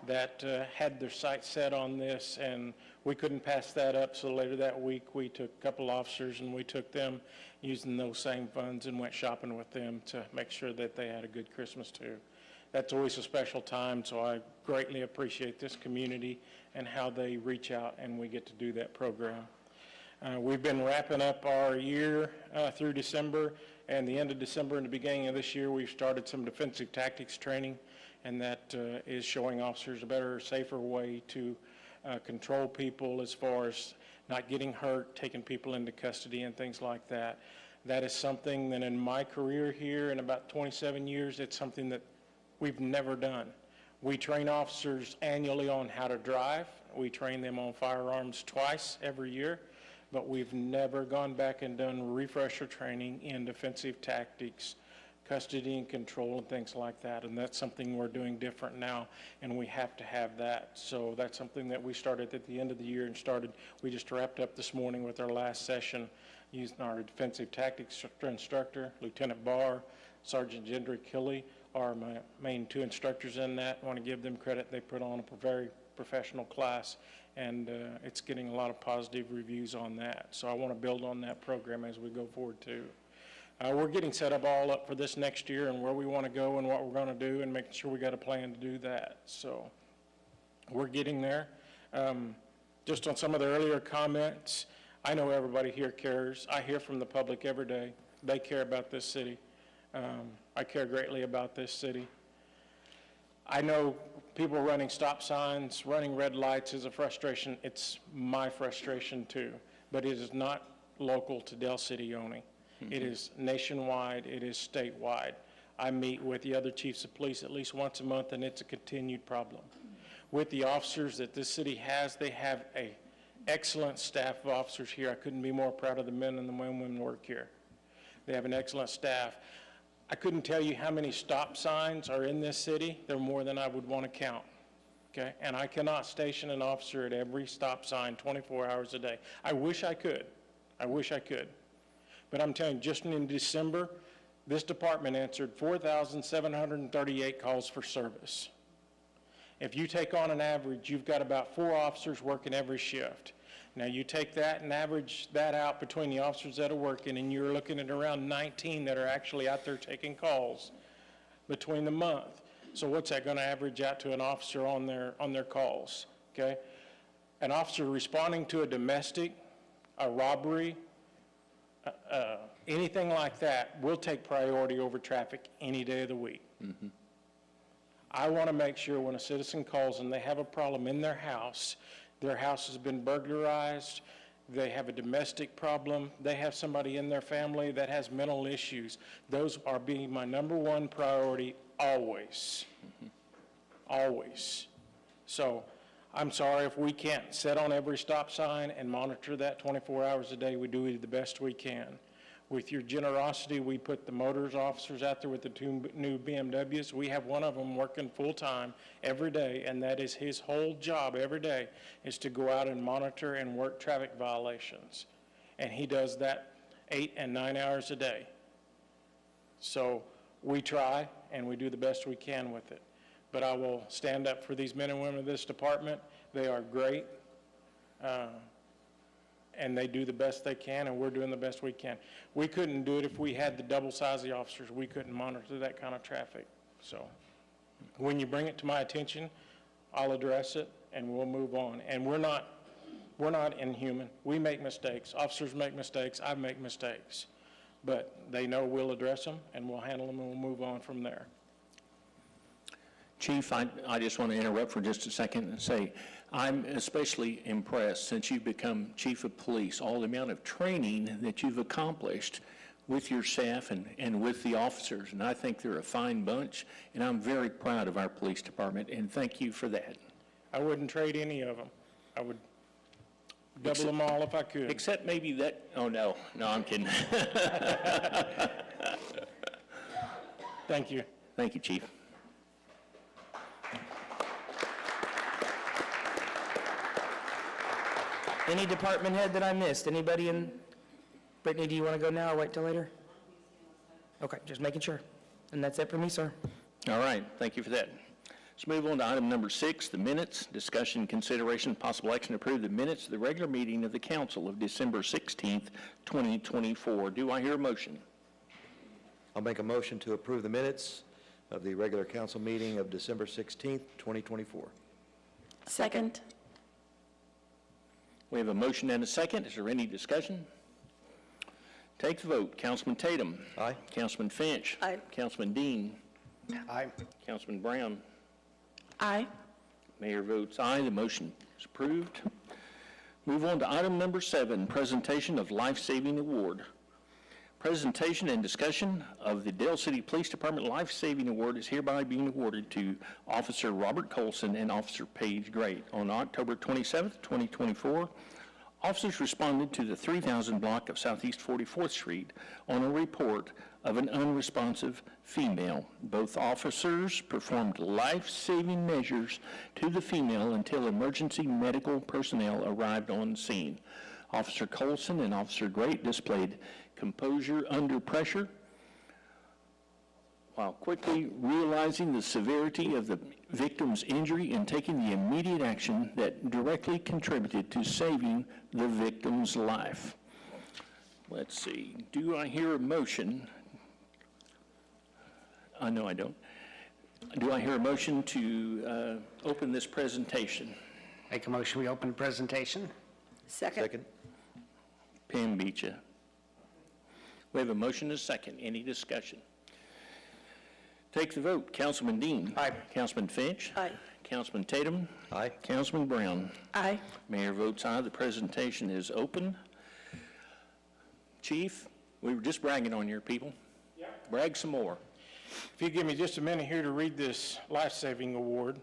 that had their sights set on this, and we couldn't pass that up. So later that week, we took a couple officers and we took them using those same funds and went shopping with them to make sure that they had a good Christmas too. That's always a special time, so I greatly appreciate this community and how they reach out and we get to do that program. We've been wrapping up our year through December, and the end of December and the beginning of this year, we've started some defensive tactics training, and that is showing officers a better, safer way to control people as far as not getting hurt, taking people into custody and things like that. That is something that in my career here in about 27 years, it's something that we've never done. We train officers annually on how to drive. We train them on firearms twice every year, but we've never gone back and done refresher training in defensive tactics, custody and control and things like that. And that's something we're doing different now, and we have to have that. So that's something that we started at the end of the year and we just wrapped up this morning with our last session using our defensive tactics instructor, Lieutenant Barr, Sergeant Gendry Killey, are my main 2 instructors in that. I want to give them credit. They put on a very professional class, and it's getting a lot of positive reviews on that. So I want to build on that program as we go forward too. We're getting set up all up for this next year and where we want to go and what we're going to do and making sure we got a plan to do that. So we're getting there. Just on some of the earlier comments, I know everybody here cares. I hear from the public every day. They care about this city. I care greatly about this city. I know people running stop signs, running red lights is a frustration. It's my frustration too, but it is not local to Del City only. It is nationwide, it is statewide. I meet with the other chiefs of police at least once a month, and it's a continued problem. With the officers that this city has, they have an excellent staff of officers here. I couldn't be more proud of the men and the women who work here. They have an excellent staff. I couldn't tell you how many stop signs are in this city. They're more than I would want to count, okay? And I cannot station an officer at every stop sign 24 hours a day. I wish I could. I wish I could. But I'm telling you, just in December, this department answered 4,738 calls for service. If you take on an average, you've got about 4 officers working every shift. Now you take that and average that out between the officers that are working, and you're looking at around 19 that are actually out there taking calls between the month. So what's that going to average out to an officer on their calls, okay? An officer responding to a domestic, a robbery, anything like that will take priority over traffic any day of the week. I want to make sure when a citizen calls and they have a problem in their house has been burglarized, they have a domestic problem, they have somebody in their family that has mental issues, those are being my number one priority always. Always. So I'm sorry if we can't sit on every stop sign and monitor that 24 hours a day. We do it the best we can. With your generosity, we put the motors officers out there with the 2 new BMWs. We have one of them working full-time every day, and that is his whole job every day, is to go out and monitor and work traffic violations. And he does that 8 and 9 hours a day. So we try, and we do the best we can with it. But I will stand up for these men and women of this department. They are great. And they do the best they can, and we're doing the best we can. We couldn't do it if we had the double size of the officers. We couldn't monitor that kind of traffic. So when you bring it to my attention, I'll address it, and we'll move on. And we're not inhuman. We make mistakes. Officers make mistakes. I make mistakes. But they know we'll address them, and we'll handle them, and we'll move on from there. Chief, I just want to interrupt for just a second and say, I'm especially impressed since you've become chief of police, all the amount of training that you've accomplished with your staff and with the officers. And I think they're a fine bunch, and I'm very proud of our police department, and thank you for that. I wouldn't trade any of them. I would double them all if I could. Except maybe that, oh, no, I'm kidding. Thank you. Thank you, Chief. Any department head that I missed? Anybody in? Brittany, do you want to go now or wait till later? Okay, just making sure. And that's it for me, sir. All right, thank you for that. Let's move on to item number 6, the minutes. Discussion, consideration, possible action to approve the minutes of the regular meeting of the council of December 16th, 2024. Do I hear a motion? I'll make a motion to approve the minutes of the regular council meeting of December 16th, 2024. Second. We have a motion and a second. Is there any discussion? Take the vote. Councilman Tatum. Aye. Councilman Finch. Aye. Councilman Dean. Aye. Councilman Brown. Aye. Mayor votes aye. The motion is approved. Move on to item number 7, presentation of life-saving award. Presentation and discussion of the Dale City Police Department Life Saving Award is hereby being awarded to Officer Robert Colson and Officer Paige Great. On October 27th, 2024, officers responded to the 3000 block of Southeast 44th Street on a report of an unresponsive female. Both officers performed life-saving measures to the female until emergency medical personnel arrived on scene. Officer Colson and Officer Great displayed composure under pressure while quickly realizing the severity of the victim's injury and taking the immediate action that directly contributed to saving the victim's life. Let's see, do I hear a motion? No, I don't. Do I hear a motion to open this presentation? Make a motion, we open the presentation. Second. Pam beat you. We have a motion and a second. Any discussion? Take the vote. Councilman Dean. Aye. Councilman Finch. Aye. Councilman Tatum. Aye. Councilman Brown. Aye. Mayor votes aye. The presentation is open. Chief, we were just bragging on your people. Yeah. Brag some more. If you give me just a minute here to read this life-saving award.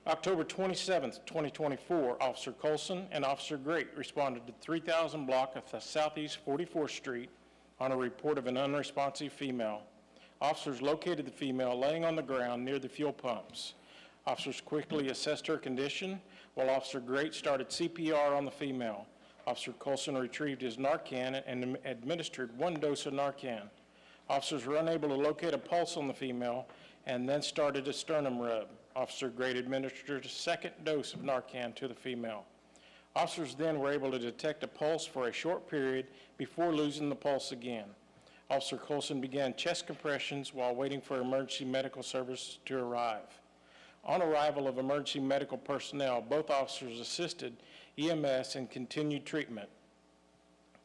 October 27th, 2024, Officer Colson and Officer Great responded to 3000 block of the Southeast 44th Street on a report of an unresponsive female. Officers located the female laying on the ground near the fuel pumps. Officers quickly assessed her condition, while Officer Great started CPR on the female. Officer Colson retrieved his Narcan and administered 1 dose of Narcan. Officers were unable to locate a pulse on the female and then started a sternum rub. Officer Great administered a 2nd dose of Narcan to the female. Officers then were able to detect a pulse for a short period before losing the pulse again. Officer Colson began chest compressions while waiting for emergency medical service to arrive. On arrival of emergency medical personnel, both officers assisted EMS in continued treatment.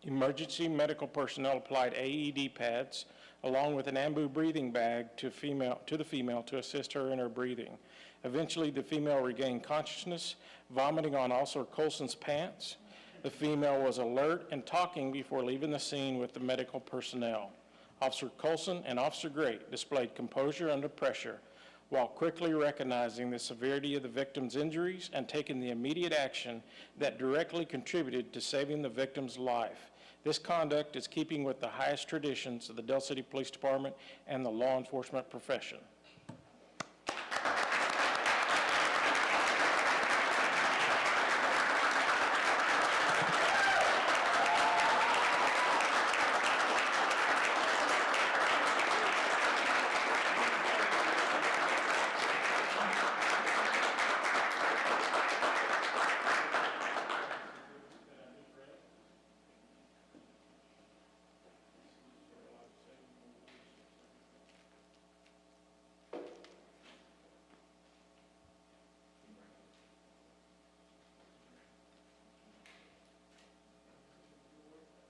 Emergency medical personnel applied AED pads, along with an ambu breathing bag to the female to assist her in her breathing. Eventually, the female regained consciousness, vomiting on Officer Colson's pants. The female was alert and talking before leaving the scene with the medical personnel. Officer Colson and Officer Great displayed composure under pressure, while quickly recognizing the severity of the victim's injuries and taking the immediate action that directly contributed to saving the victim's life. This conduct is keeping with the highest traditions of the Del City Police Department and the law enforcement profession.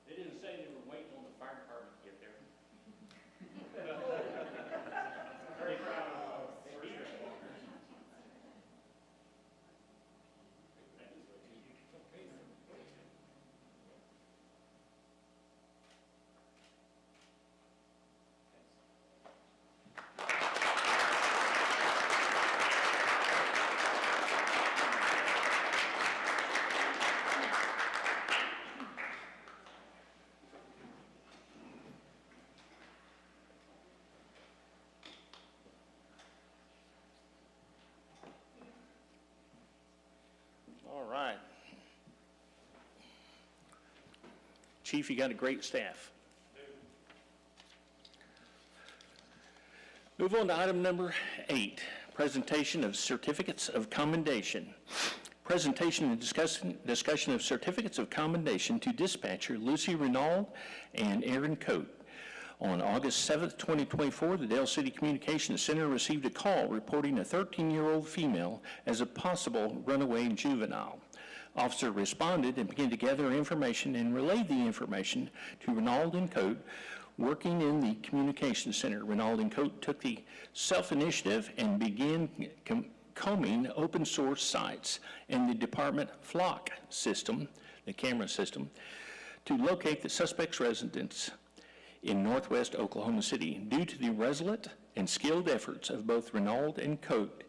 They didn't say they were waiting on the fire department to get there. Very proud of first responders. All right. Chief, you got a great staff. Move on to item number 8, presentation of certificates of commendation. Presentation and discussion of certificates of commendation to dispatcher Lucy Renaud and Aaron Coate. On August 7th, 2024, the Del City Communications Center received a call reporting a 13-year-old female as a possible runaway juvenile. Officer responded and began to gather information and relayed the information to Renaud and Coate, working in the Communications Center. Renaud and Coate took the self-initiative and began combing open source sites and the department flock system, the camera system, to locate the suspect's residence in northwest Oklahoma City. Due to the resolute and skilled efforts of both Renaud and Coate,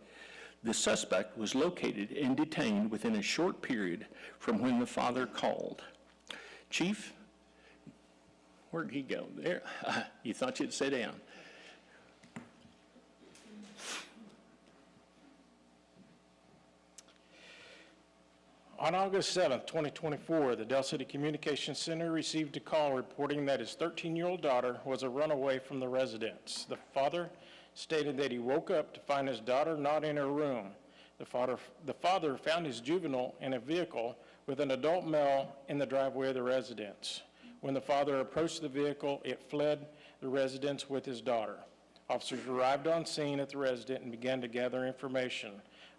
the suspect was located and detained within a short period from when the father called. Chief, where'd he go? There. You thought you'd sit down. On August 7th, 2024, the Del City Communications Center received a call reporting that his 13-year-old daughter was a runaway from the residence. The father stated that he woke up to find his daughter not in her room. The father found his juvenile in a vehicle with an adult male in the driveway of the residence. When the father approached the vehicle, it fled the residence with his daughter. Officers arrived on scene at the residence and began to gather information.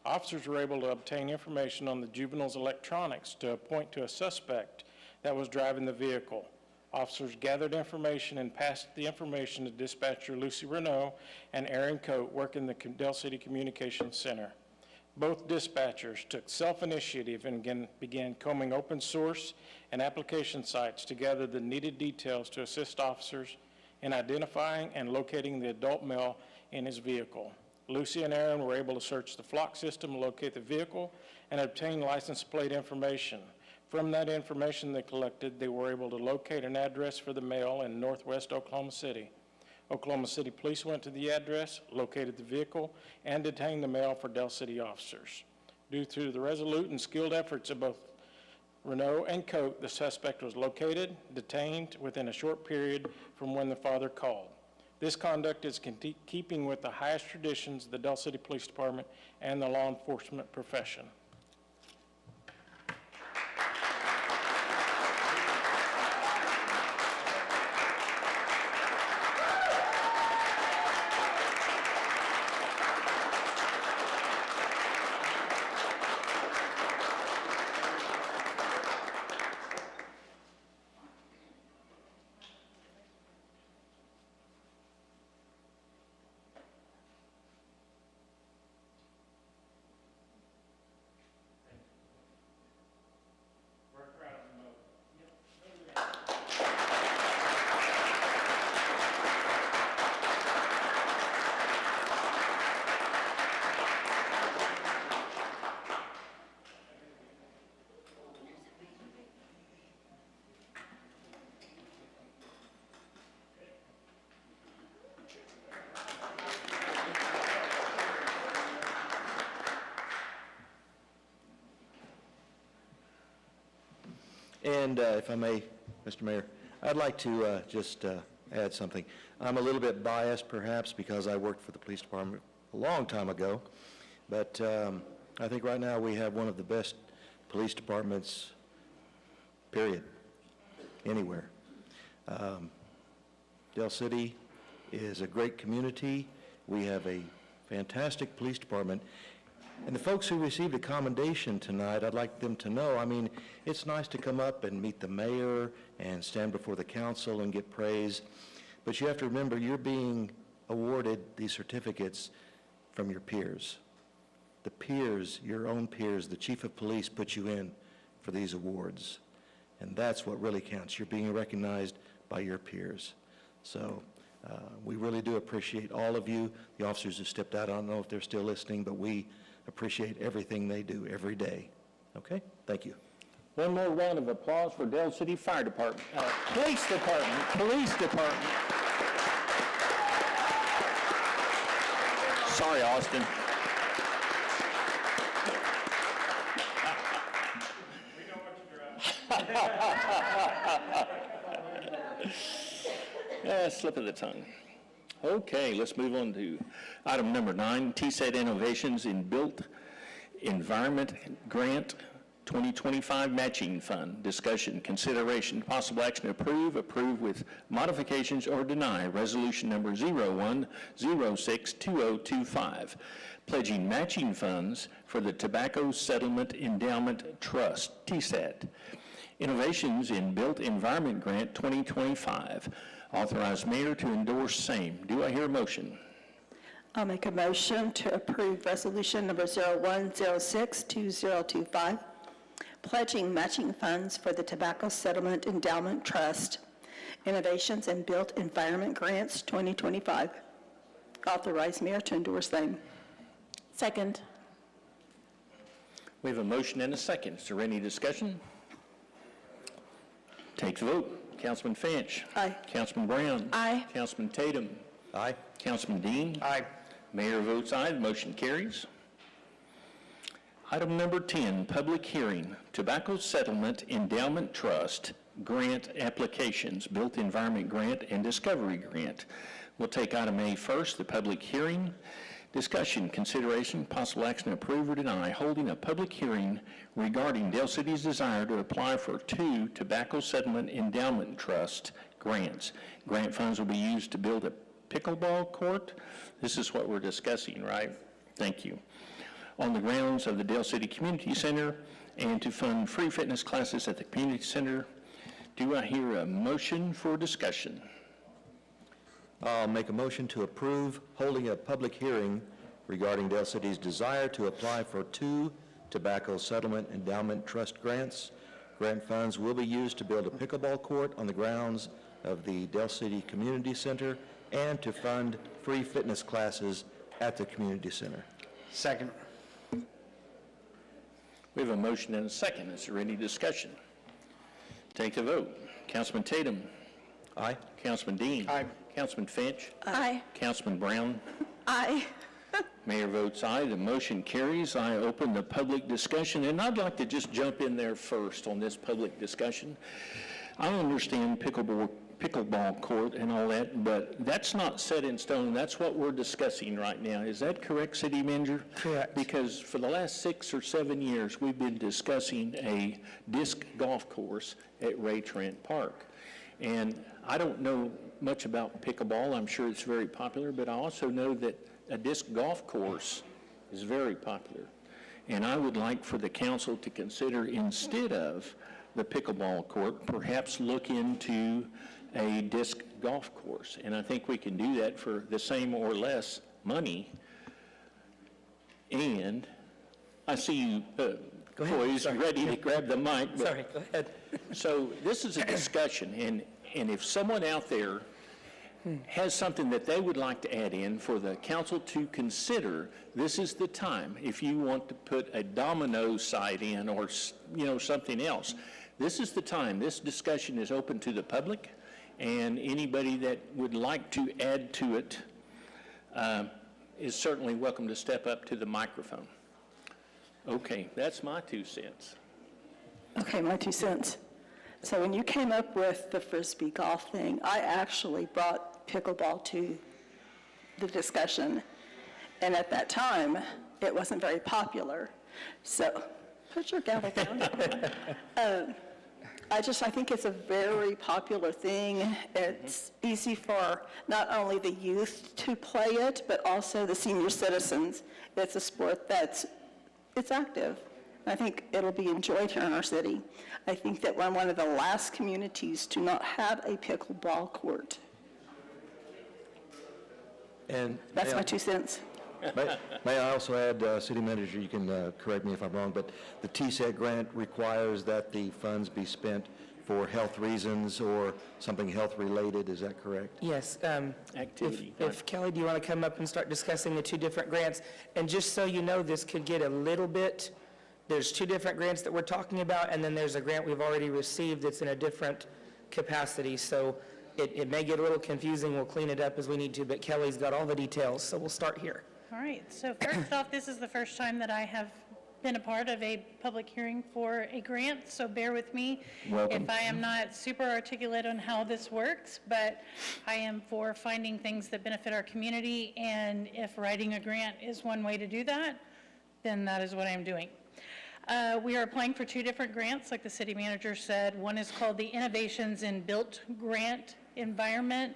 Officers were able to obtain information on the juvenile's electronics to point to a suspect that was driving the vehicle. Officers gathered information and passed the information to dispatcher Lucy Renaud and Aaron Coate, working the Del City Communications Center. Both dispatchers took self-initiative and began combing open source and application sites to gather the needed details to assist officers in identifying and locating the adult male in his vehicle. Lucy and Aaron were able to search the flock system, locate the vehicle, and obtain license plate information. From that information they collected, they were able to locate an address for the male in northwest Oklahoma City. Oklahoma City Police went to the address, located the vehicle, and detained the male for Del City officers. Due to the resolute and skilled efforts of both Renaud and Coate, the suspect was located, detained within a short period from when the father called. This conduct is keeping with the highest traditions of the Del City Police Department and the law enforcement profession. And if I may, Mr. Mayor, I'd like to just add something. I'm a little bit biased perhaps because I worked for the police department a long time ago, but I think right now we have one of the best police departments, period, anywhere. Del City is a great community. We have a fantastic police department. And the folks who received a commendation tonight, I'd like them to know, I mean, it's nice to come up and meet the mayor and stand before the council and get praise, but you have to remember you're being awarded these certificates from your peers. The peers, your own peers, the chief of police put you in for these awards. And that's what really counts. You're being recognized by your peers. So we really do appreciate all of you. The officers who stepped out, I don't know if they're still listening, but we appreciate everything they do every day. Okay? Thank you. One more round of applause for Del City Fire Department, Police Department, Police Department. Sorry, Austin. Slip of the tongue. Okay, let's move on to item number 9, TSET Innovations in Built Environment Grant 2025 Matching Fund. Discussion, consideration, possible action to approve with modifications, or deny resolution number 01062025, pledging matching funds for the Tobacco Settlement Endowment Trust, TSET. Innovations in Built Environment Grant 2025. Authorize mayor to endorse same. Do I hear a motion? I'll make a motion to approve resolution number 01062025, pledging matching funds for the Tobacco Settlement Endowment Trust, Innovations in Built Environment Grants 2025. Authorize mayor to endorse same. Second. We have a motion and a second. Is there any discussion? Take the vote. Councilman Finch. Aye. Councilman Brown. Aye. Councilman Tatum. Aye. Councilman Dean. Aye. Mayor votes aye. The motion carries. Item number 10, public hearing, Tobacco Settlement Endowment Trust Grant Applications, Built Environment Grant and Discovery Grant. We'll take item A first, the public hearing. Discussion, consideration, possible action to approve or deny holding a public hearing regarding Del City's desire to apply for 2 Tobacco Settlement Endowment Trust grants. Grant funds will be used to build a pickleball court. This is what we're discussing, right? Thank you. On the grounds of the Del City Community Center, and to fund free fitness classes at the community center. Do I hear a motion for discussion? I'll make a motion to approve holding a public hearing regarding Del City's desire to apply for 2 Tobacco Settlement Endowment Trust grants. Grant funds will be used to build a pickleball court on the grounds of the Del City Community Center and to fund free fitness classes at the community center. Second. We have a motion and a second. Is there any discussion? Take the vote. Councilman Tatum. Aye. Councilman Dean. Aye. Councilman Finch. Aye. Councilman Brown. Aye. Mayor votes aye. The motion carries. I open the public discussion, and I'd like to just jump in there first on this public discussion. I understand pickleball court and all that, but that's not set in stone. That's what we're discussing right now. Is that correct, City Manager? Correct. Because for the last 6 or 7 years, we've been discussing a disc golf course at Ray Trent Park. And I don't know much about pickleball. I'm sure it's very popular, but I also know that a disc golf course is very popular. And I would like for the council to consider, instead of the pickleball court, perhaps look into a disc golf course. And I think we can do that for the same or less money. And I see you poised, ready to grab the mic. but- Sorry, go ahead. So this is a discussion, and if someone out there has something that they would like to add in for the council to consider, this is the time. If you want to put a domino side in or, something else, this is the time. This discussion is open to the public, and anybody that would like to add to it is certainly welcome to step up to the microphone. Okay, that's my 2 cents. Okay, my 2 cents. So when you came up with the Frisbee golf thing, I actually brought pickleball to the discussion. And at that time, it wasn't very popular. So put your gavel down. I think it's a very popular thing. It's easy for not only the youth to play it, but also the senior citizens. It's a sport it's active. I think it'll be enjoyed here in our city. I think that we're one of the last communities to not have a pickleball court. And That's my 2 cents. may I also add, City Manager, you can correct me if I'm wrong, but the TSET grant requires that the funds be spent for health reasons or something health-related, is that correct? Yes. Activity. If Kelly, do you want to come up and start discussing the 2 different grants? And just so you know, this could get a little bit, there's 2 different grants that we're talking about, and then there's a grant we've already received that's in a different capacity. So it may get a little confusing. We'll clean it up as we need to, but Kelly's got all the details, so we'll start here. All right, so first off, this is the first time that I have been a part of a public hearing for a grant, so bear with me Welcome. if I am not super articulate on how this works, but I am for finding things that benefit our community, and if writing a grant is one way to do that, then that is what I am doing. We are applying for 2 different grants, like the city manager said. One is called the Innovations in Built Grant Environment,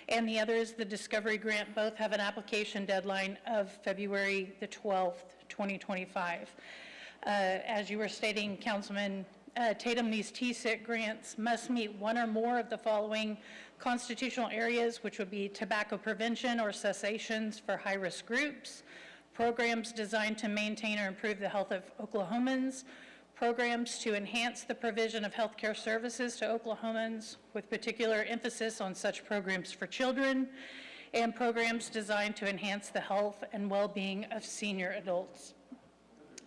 and the other is the Discovery Grant. Both have an application deadline of February the 12th, 2025. As you were stating, Councilman Tatum, these TSIT grants must meet one or more of the following constitutional areas, which would be tobacco prevention or cessations for high-risk groups, programs designed to maintain or improve the health of Oklahomans, programs to enhance the provision of healthcare services to Oklahomans, with particular emphasis on such programs for children, and programs designed to enhance the health and well-being of senior adults.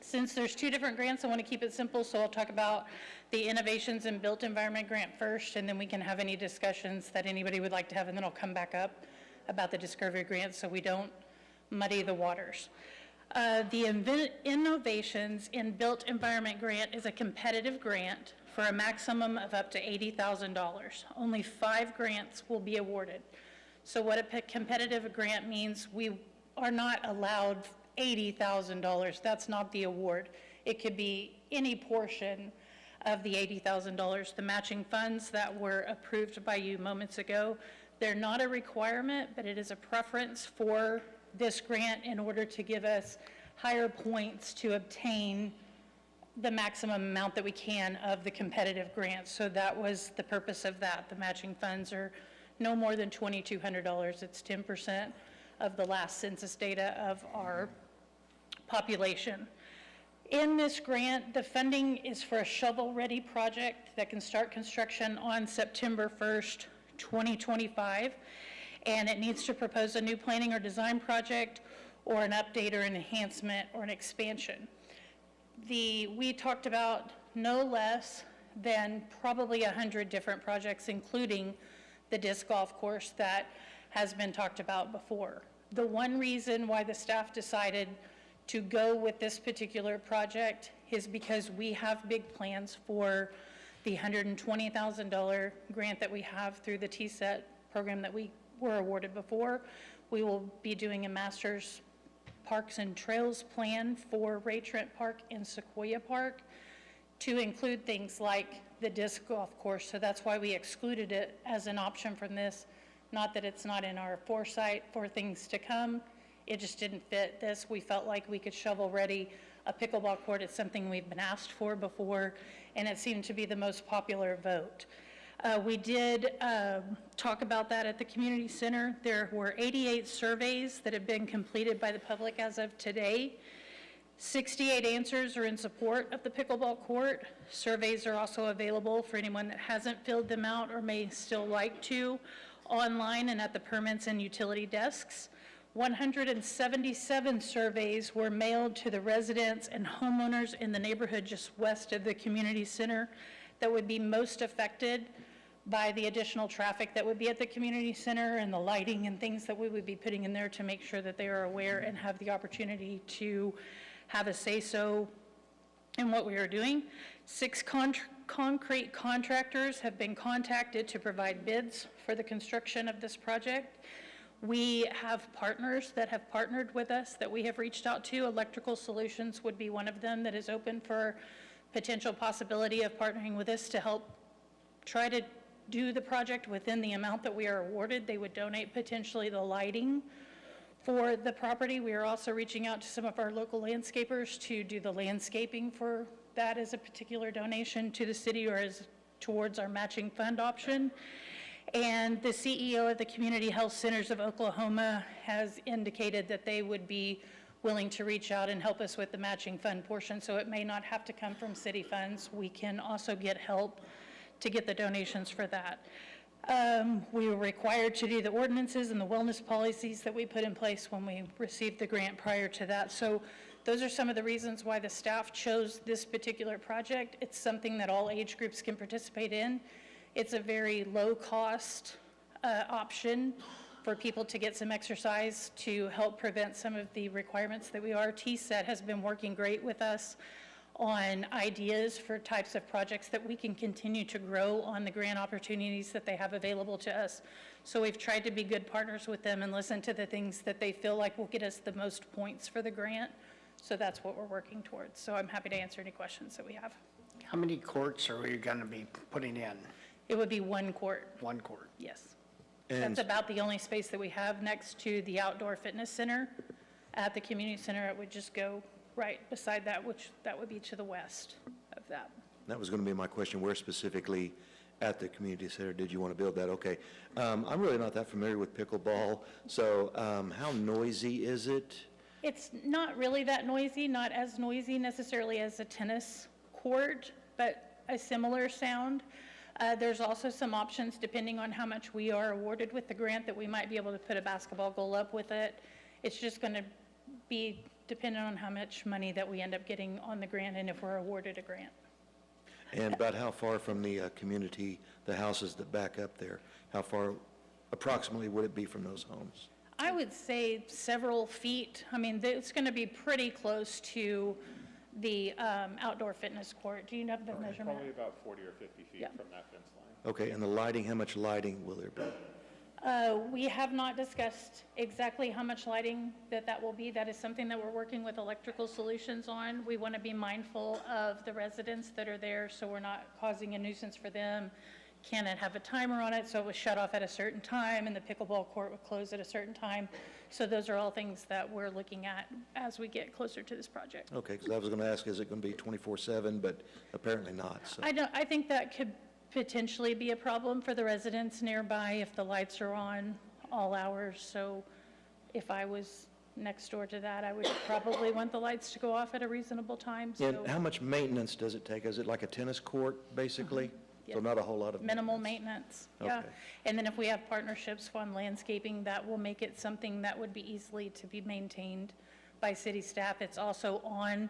Since there's 2 different grants, I want to keep it simple, so I'll talk about the Innovations in Built Environment grant first, and then we can have any discussions that anybody would like to have, and then I'll come back up about the Discovery Grant so we don't muddy the waters. The Innovations in Built Environment grant is a competitive grant for a maximum of up to $80,000. Only 5 grants will be awarded. So what a competitive grant means, we are not allowed $80,000. That's not the award. It could be any portion of the $80,000. The matching funds that were approved by you moments ago, they're not a requirement, but it is a preference for this grant in order to give us higher points to obtain the maximum amount that we can of the competitive grant. So that was the purpose of that. The matching funds are no more than $2,200. It's 10% of the last census data of our population. In this grant, the funding is for a shovel-ready project that can start construction on September 1st, 2025. And it needs to propose a new planning or design project or an update or an enhancement or an expansion. We talked about no less than probably 100 different projects, including the disc golf course that has been talked about before. The one reason why the staff decided to go with this particular project is because we have big plans for the $120,000 grant that we have through the TSET program that we were awarded before. We will be doing a master's parks and trails plan for Ray Trent Park and Sequoia Park to include things like the disc golf course. So that's why we excluded it as an option from this. Not that it's not in our foresight for things to come. It just didn't fit this. We felt like we could shovel ready a pickleball court. It's something we've been asked for before, and it seemed to be the most popular vote. We did talk about that at the community center. There were 88 surveys that have been completed by the public as of today. 68 answers are in support of the pickleball court. Surveys are also available for anyone that hasn't filled them out or may still like to, online and at the permits and utility desks. 177 surveys were mailed to the residents and homeowners in the neighborhood just west of the community center that would be most affected by the additional traffic that would be at the community center and the lighting and things that we would be putting in there to make sure that they are aware and have the opportunity to have a say-so in what we are doing. 6 concrete contractors have been contacted to provide bids for the construction of this project. We have partners that have partnered with us that we have reached out to. Electrical Solutions would be one of them that is open for potential possibility of partnering with us to help try to do the project within the amount that we are awarded. They would donate potentially the lighting for the property. We are also reaching out to some of our local landscapers to do the landscaping for that as a particular donation to the city or as towards our matching fund option. And the CEO of the Community Health Centers of Oklahoma has indicated that they would be willing to reach out and help us with the matching fund portion, so it may not have to come from city funds. We can also get help to get the donations for that. We were required to do the ordinances and the wellness policies that we put in place when we received the grant prior to that. So those are some of the reasons why the staff chose this particular project. It's something that all age groups can participate in. It's a very low-cost option for people to get some exercise to help prevent some of the requirements that we are. TSET has been working great with us on ideas for types of projects that we can continue to grow on the grant opportunities that they have available to us. So we've tried to be good partners with them and listen to the things that they feel like will get us the most points for the grant. So that's what we're working towards. So I'm happy to answer any questions that we have. How many courts are we going to be putting in? It would be one court, One court. yes. And That's about the only space that we have next to the outdoor fitness center. At the community center, it would just go right beside that, which that would be to the west of that. that was going to be my question, where specifically at the community center did you want to build that? Okay. I'm really not that familiar with pickleball, so how noisy is it? It's not really that noisy, not as noisy necessarily as a tennis court, but a similar sound. There's also some options, depending on how much we are awarded with the grant, that we might be able to put a basketball goal up with it. It's just going to be dependent on how much money that we end up getting on the grant and if we're awarded a grant. And about how far from the community, the houses that back up there, how far approximately would it be from those homes? I would say several feet. I mean, it's going to be pretty close to the outdoor fitness court. Do you know the measurement? Probably about 40 or 50 feet Yeah. from that fence line. Okay, and the lighting, how much lighting will there be? We have not discussed exactly how much lighting that will be. That is something that we're working with Electrical Solutions on. We want to be mindful of the residents that are there, so we're not causing a nuisance for them. Can it have a timer on it, so it was shut off at a certain time, and the pickleball court would close at a certain time? So those are all things that we're looking at as we get closer to this project. Okay, because I was going to ask, is it going to be 24/7, but apparently not, so. I think that could potentially be a problem for the residents nearby if the lights are on all hours. So if I was next door to that, I would probably want the lights to go off at a reasonable time. And So how much maintenance does it take? Is it like a tennis court, basically? So Yes. not a whole lot of minimal maintenance, yeah. Okay. And then if we have partnerships on landscaping, that will make it something that would be easily to be maintained by city staff. It's also on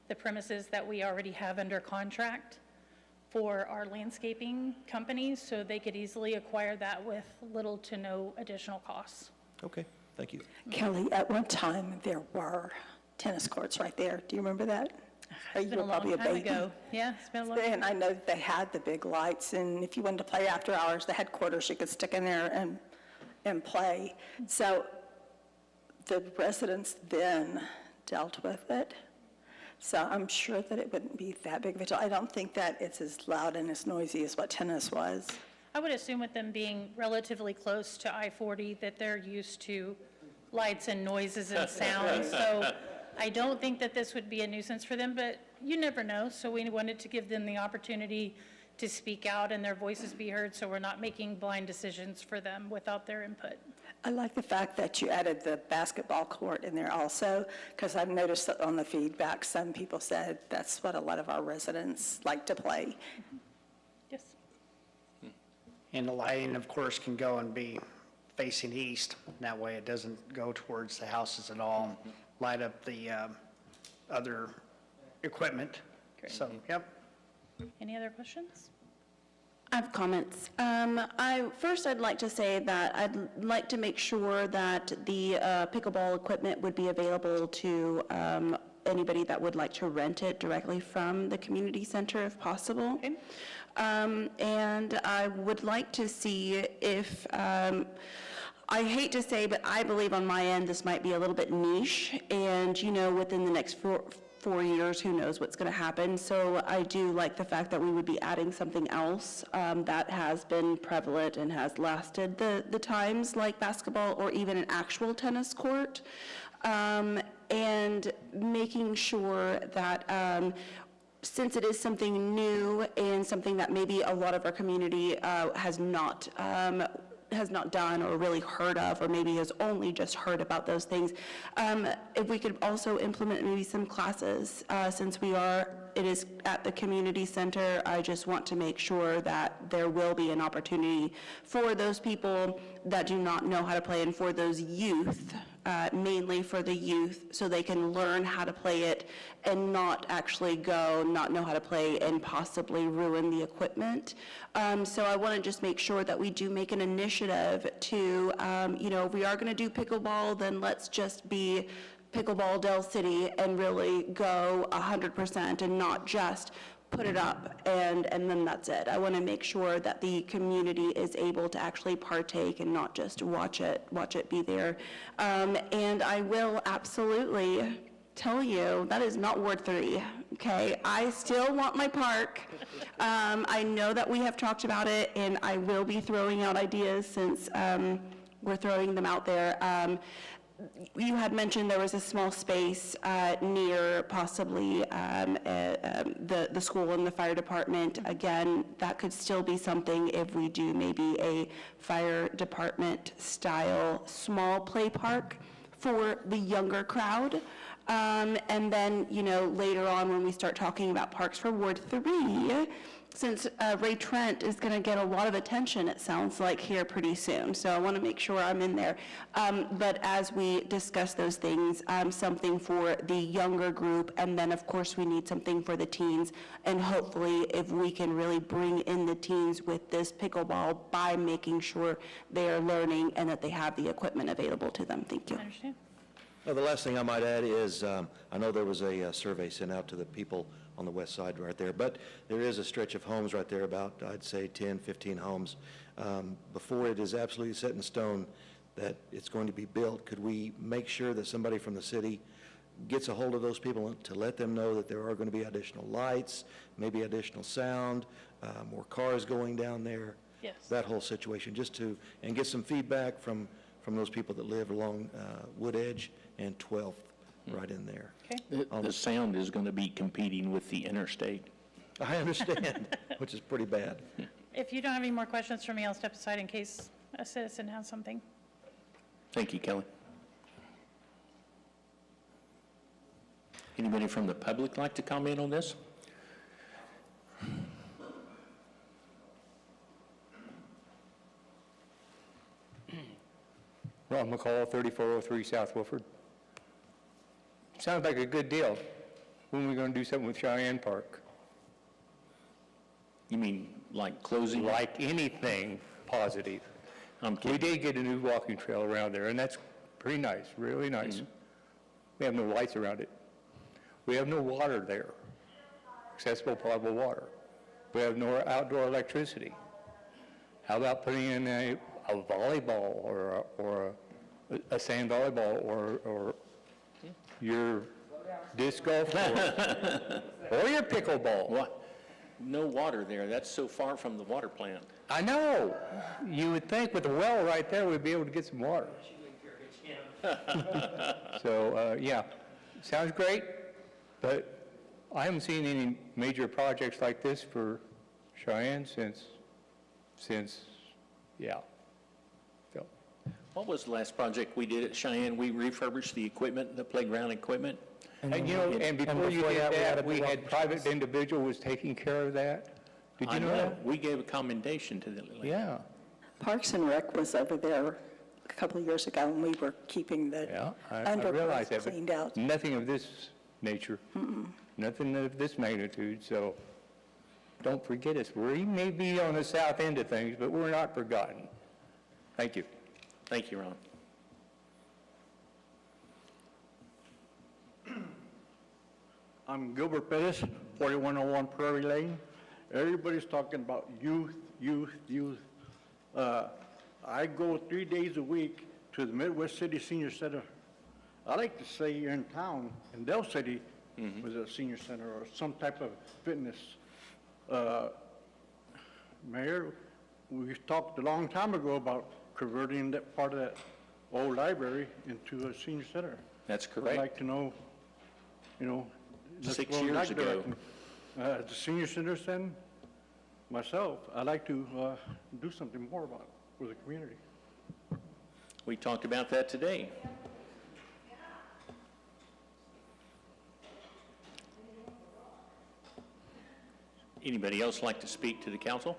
the premises that we already have under contract for our landscaping companies, so they could easily acquire that with little to no additional costs. Okay, thank you. Kelly, at one time, there were tennis courts right there. Do you remember that? Or It's you been a were long probably time baby. ago. Yeah, it's been a long time. And I know that they had the big lights, and if you wanted to play after hours, the headquarters, you could stick in there and play. So the residents then dealt with it. So I'm sure that it wouldn't be that big of a deal. I don't think that it's as loud and as noisy as what tennis was. I would assume with them being relatively close to I-40 that they're used to lights and noises and sounds. So I don't think that this would be a nuisance for them, but you never know. So we wanted to give them the opportunity to speak out and their voices be heard, so we're not making blind decisions for them without their input. I like the fact that you added the basketball court in there also, because I've noticed that on the feedback, some people said that's what a lot of our residents like to play. Yes. And the lighting, of course, can go and be facing east. That way it doesn't go towards the houses at all. Light up the other equipment. Great. So, yep. Any other questions? I have comments. First, I'd like to say that I'd like to make sure that the pickleball equipment would be available to anybody that would like to rent it directly from the community center if possible. And I would like to see if, I hate to say, but I believe on my end, this might be a little bit niche, and, within the next 4 years, who knows what's going to happen. So I do like the fact that we would be adding something else that has been prevalent and has lasted the times, like basketball or even an actual tennis court, and making sure that since it is something new and something that maybe a lot of our community has not done or really heard of, or maybe has only just heard about those things, if we could also implement maybe some classes, since it is at the community center, I just want to make sure that there will be an opportunity for those people that do not know how to play, and for those youth, mainly for the youth, so they can learn how to play it and not actually not know how to play and possibly ruin the equipment. So I want to just make sure that we do make an initiative to, if we are going to do pickleball, then let's just be Pickleball Del City and really go 100% and not just put it up and then that's it. I want to make sure that the community is able to actually partake and not just watch it be there. And I will absolutely tell you, that is not Ward 3, okay? I still want my park. I know that we have talked about it, and I will be throwing out ideas since we're throwing them out there. You had mentioned there was a small space near possibly the school and the fire department. Again, that could still be something if we do maybe a fire department style small play park for the younger crowd. And then, later on when we start talking about parks for Ward 3, since Ray Trent is going to get a lot of attention, it sounds like, here pretty soon. So I want to make sure I'm in there. But as we discuss those things, something for the younger group, and then, of course, we need something for the teens. And hopefully, if we can really bring in the teens with this pickleball by making sure they are learning and that they have the equipment available to them. Thank you. I understand. Well, the last thing I might add is, I know there was a survey sent out to the people on the west side right there, but there is a stretch of homes right there, about, I'd say, 10, 15 homes. Before it is absolutely set in stone that it's going to be built, could we make sure that somebody from the city gets a hold of those people to let them know that there are going to be additional lights, maybe additional sound, more cars going down there? Yes. That whole situation, and get some feedback from those people that live along Wood Edge and 12th, right in there. Okay. The sound is going to be competing with the interstate. I understand, which is pretty bad. If you don't have any more questions for me, I'll step aside in case a citizen has something. Thank you, Kelly. Anybody from the public like to comment on this? Ron McCall, 3403 South Wilford. Sounds like a good deal. When are we going to do something with Cheyenne Park? You mean like closing? Like anything positive. I'm We kidding. did get a new walking trail around there, and that's pretty nice, really nice. We have no lights around it. We have no water there, accessible potable water. We have no outdoor electricity. How about putting in a volleyball or a sand volleyball or your disc golf or your pickleball? What? No water there. That's so far from the water plant. I know. You would think with the well right there, we'd be able to get some water. So, yeah, sounds great, but I haven't seen any major projects like this for Cheyenne since, yeah. So, What was the last project we did at Cheyenne? We refurbished the equipment, the playground equipment. and before you before did that, we that, added we the had private individual was taking care of that. Did I you know that? We gave a commendation to them. Yeah, Parks and Rec was over there a couple of years ago, and we were keeping the yeah, I realize undergrowth that, cleaned but out. nothing of this nature, nothing of this magnitude, so don't forget us. We may be on the south end of things, but we're not forgotten. Thank you. Thank you, Ron. I'm Gilbert Pettis, 4101 Prairie Lane. Everybody's talking about youth, youth, youth. I go 3 days a week to the Midwest City Senior Center. I like to say you're in town, in Dell City, with a senior center or some type of fitness. Mayor, we talked a long time ago about converting that part of that old library into a senior center. That's I'd correct. like to know, let's 6 go in years that ago. direction. The senior center then, myself, I'd like to do something more about it for the community. We talked about that today. Anybody else like to speak to the council?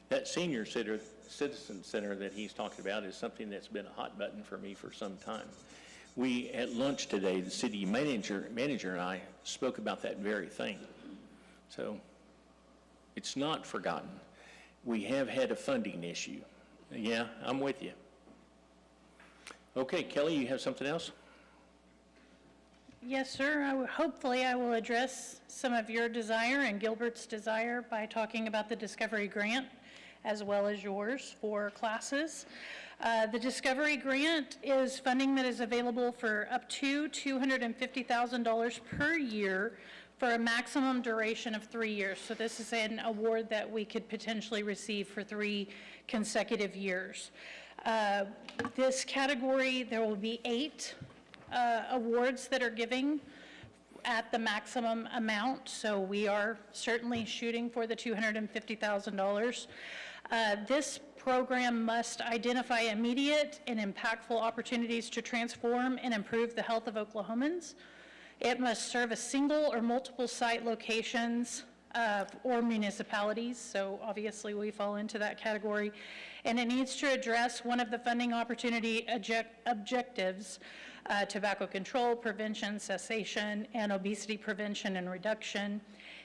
That senior citizen center that he's talking about is something that's been a hot button for me for some time. We, at lunch today, the city manager and I spoke about that very thing. So it's not forgotten. We have had a funding issue. Yeah, I'm with you. Okay, Kelly, you have something else? Yes, sir. Hopefully, I will address some of your desire and Gilbert's desire by talking about the Discovery Grant, as well as yours for classes. The Discovery Grant is funding that is available for up to $250,000 per year for a maximum duration of 3 years. So this is an award that we could potentially receive for 3 consecutive years. This category, there will be 8 awards that are giving at the maximum amount, so we are certainly shooting for the $250,000. This program must identify immediate and impactful opportunities to transform and improve the health of Oklahomans. It must serve a single or multiple site locations or municipalities, so obviously we fall into that category. And it needs to address one of the funding opportunity objectives, tobacco control, prevention, cessation, and obesity prevention and reduction.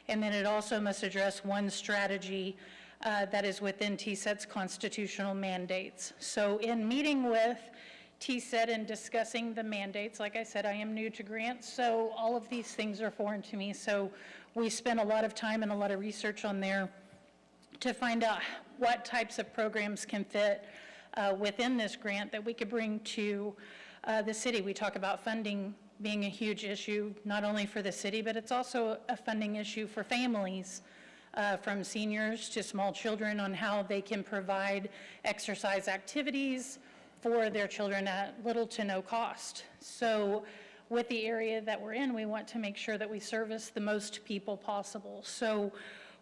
And then it also must address one strategy that is within TSET's constitutional mandates. So in meeting with TSET and discussing the mandates, like I said, I am new to grants, so all of these things are foreign to me. So we spent a lot of time and a lot of research on there to find out what types of programs can fit within this grant that we could bring to the city. We talk about funding being a huge issue, not only for the city, but it's also a funding issue for families, from seniors to small children, on how they can provide exercise activities for their children at little to no cost. So with the area that we're in, we want to make sure that we service the most people possible. So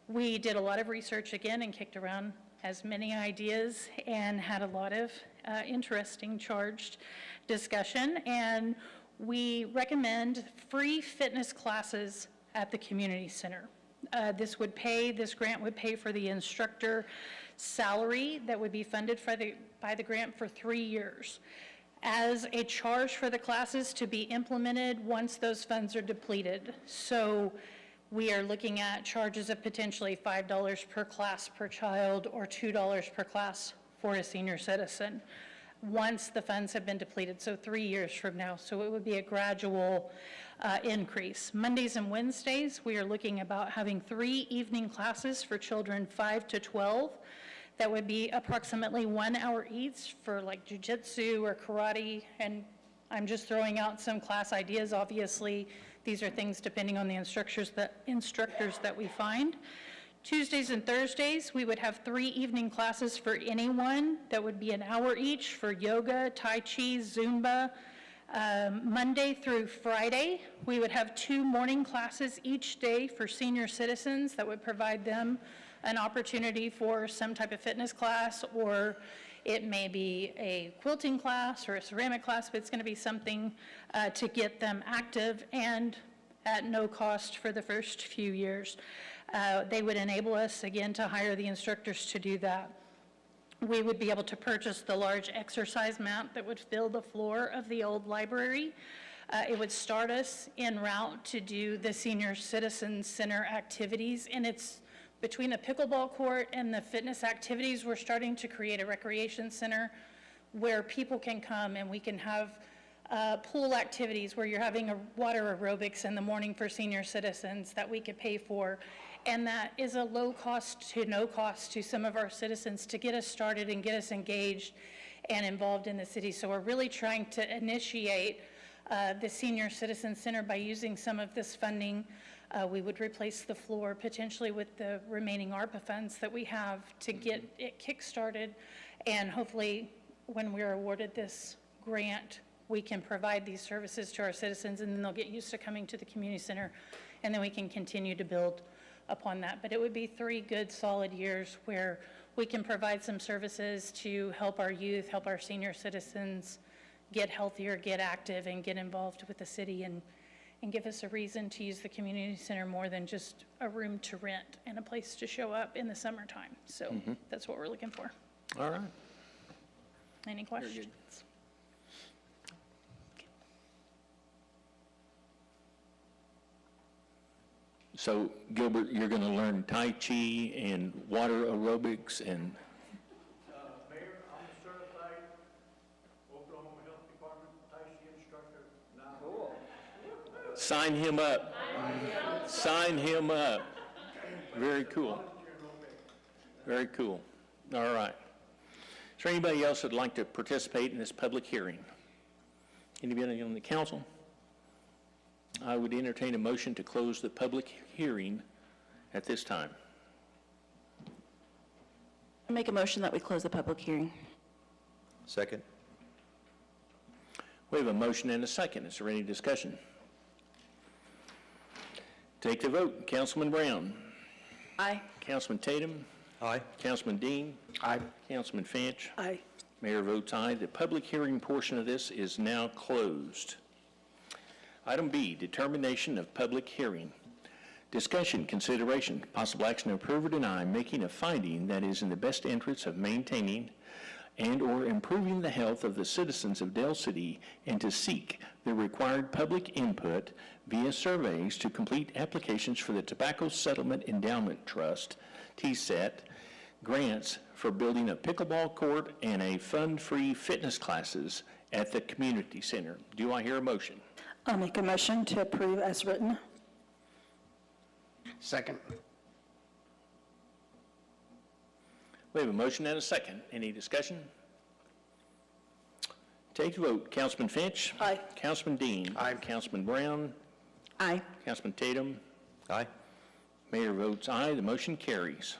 we did a lot of research again and kicked around as many ideas and had a lot of interesting charged discussion. And we recommend free fitness classes at the community center. This grant would pay for the instructor salary that would be funded by the grant for 3 years, as a charge for the classes to be implemented once those funds are depleted. So we are looking at charges of potentially $5 per class per child or $2 per class for a senior citizen once the funds have been depleted, so 3 years from now. So it would be a gradual increase. Mondays and Wednesdays, we are looking about having 3 evening classes for children 5 to 12. That would be approximately 1 hour each for like jiu-jitsu or karate, and I'm just throwing out some class ideas. Obviously, these are things depending on the instructors that we find. Tuesdays and Thursdays, we would have 3 evening classes for anyone. That would be 1 hour each for yoga, Tai Chi, Zumba. Monday through Friday, we would have 2 morning classes each day for senior citizens that would provide them an opportunity for some type of fitness class, or it may be a quilting class or a ceramic class, but it's going to be something to get them active and at no cost for the first few years. They would enable us, again, to hire the instructors to do that. We would be able to purchase the large exercise mat that would fill the floor of the old library. It would start us en route to do the senior citizen center activities, and it's between the pickleball court and the fitness activities, we're starting to create a recreation center where people can come and we can have pool activities where you're having a water aerobics in the morning for senior citizens that we could pay for. And that is a low cost to no cost to some of our citizens to get us started and get us engaged and involved in the city. So we're really trying to initiate the Senior Citizen Center by using some of this funding. We would replace the floor potentially with the remaining ARPA funds that we have to get it kick-started. And hopefully, when we're awarded this grant, we can provide these services to our citizens, and then they'll get used to coming to the community center, and then we can continue to build upon that. But it would be 3 good, solid years where we can provide some services to help our youth, help our senior citizens get healthier, get active, and get involved with the city, and give us a reason to use the community center more than just a room to rent and a place to show up in the summertime. So that's what we're looking for. All right. Any questions? So Gilbert, you're going to learn Tai Chi and water aerobics and... Mayor, I'm a certified Oklahoma Health Department Tai Chi instructor now. Cool. Sign him up. Sign him up. Very cool. Very cool. All right. Is there anybody else that'd like to participate in this public hearing? Anybody on the council? I would entertain a motion to close the public hearing at this time. I make a motion that we close the public hearing. Second. We have a motion and a second. Is there any discussion? Take the vote. Councilman Brown. Aye. Councilman Tatum. Aye. Councilman Dean. Aye. Councilman Finch. Aye. Mayor votes aye. The public hearing portion of this is now closed. Item B, determination of public hearing. Discussion, consideration, possible action to approve or deny making a finding that is in the best interest of maintaining and/or improving the health of the citizens of Dell City and to seek the required public input via surveys to complete applications for the Tobacco Settlement Endowment Trust, TSET, grants for building a pickleball court and a fund-free fitness classes at the community center. Do I hear a motion? I'll make a motion to approve as written. Second. We have a motion and a second. Any discussion? Take the vote. Councilman Finch. Aye. Councilman Dean. Aye. Councilman Brown. Aye. Councilman Tatum. Aye. Mayor votes aye. The motion carries.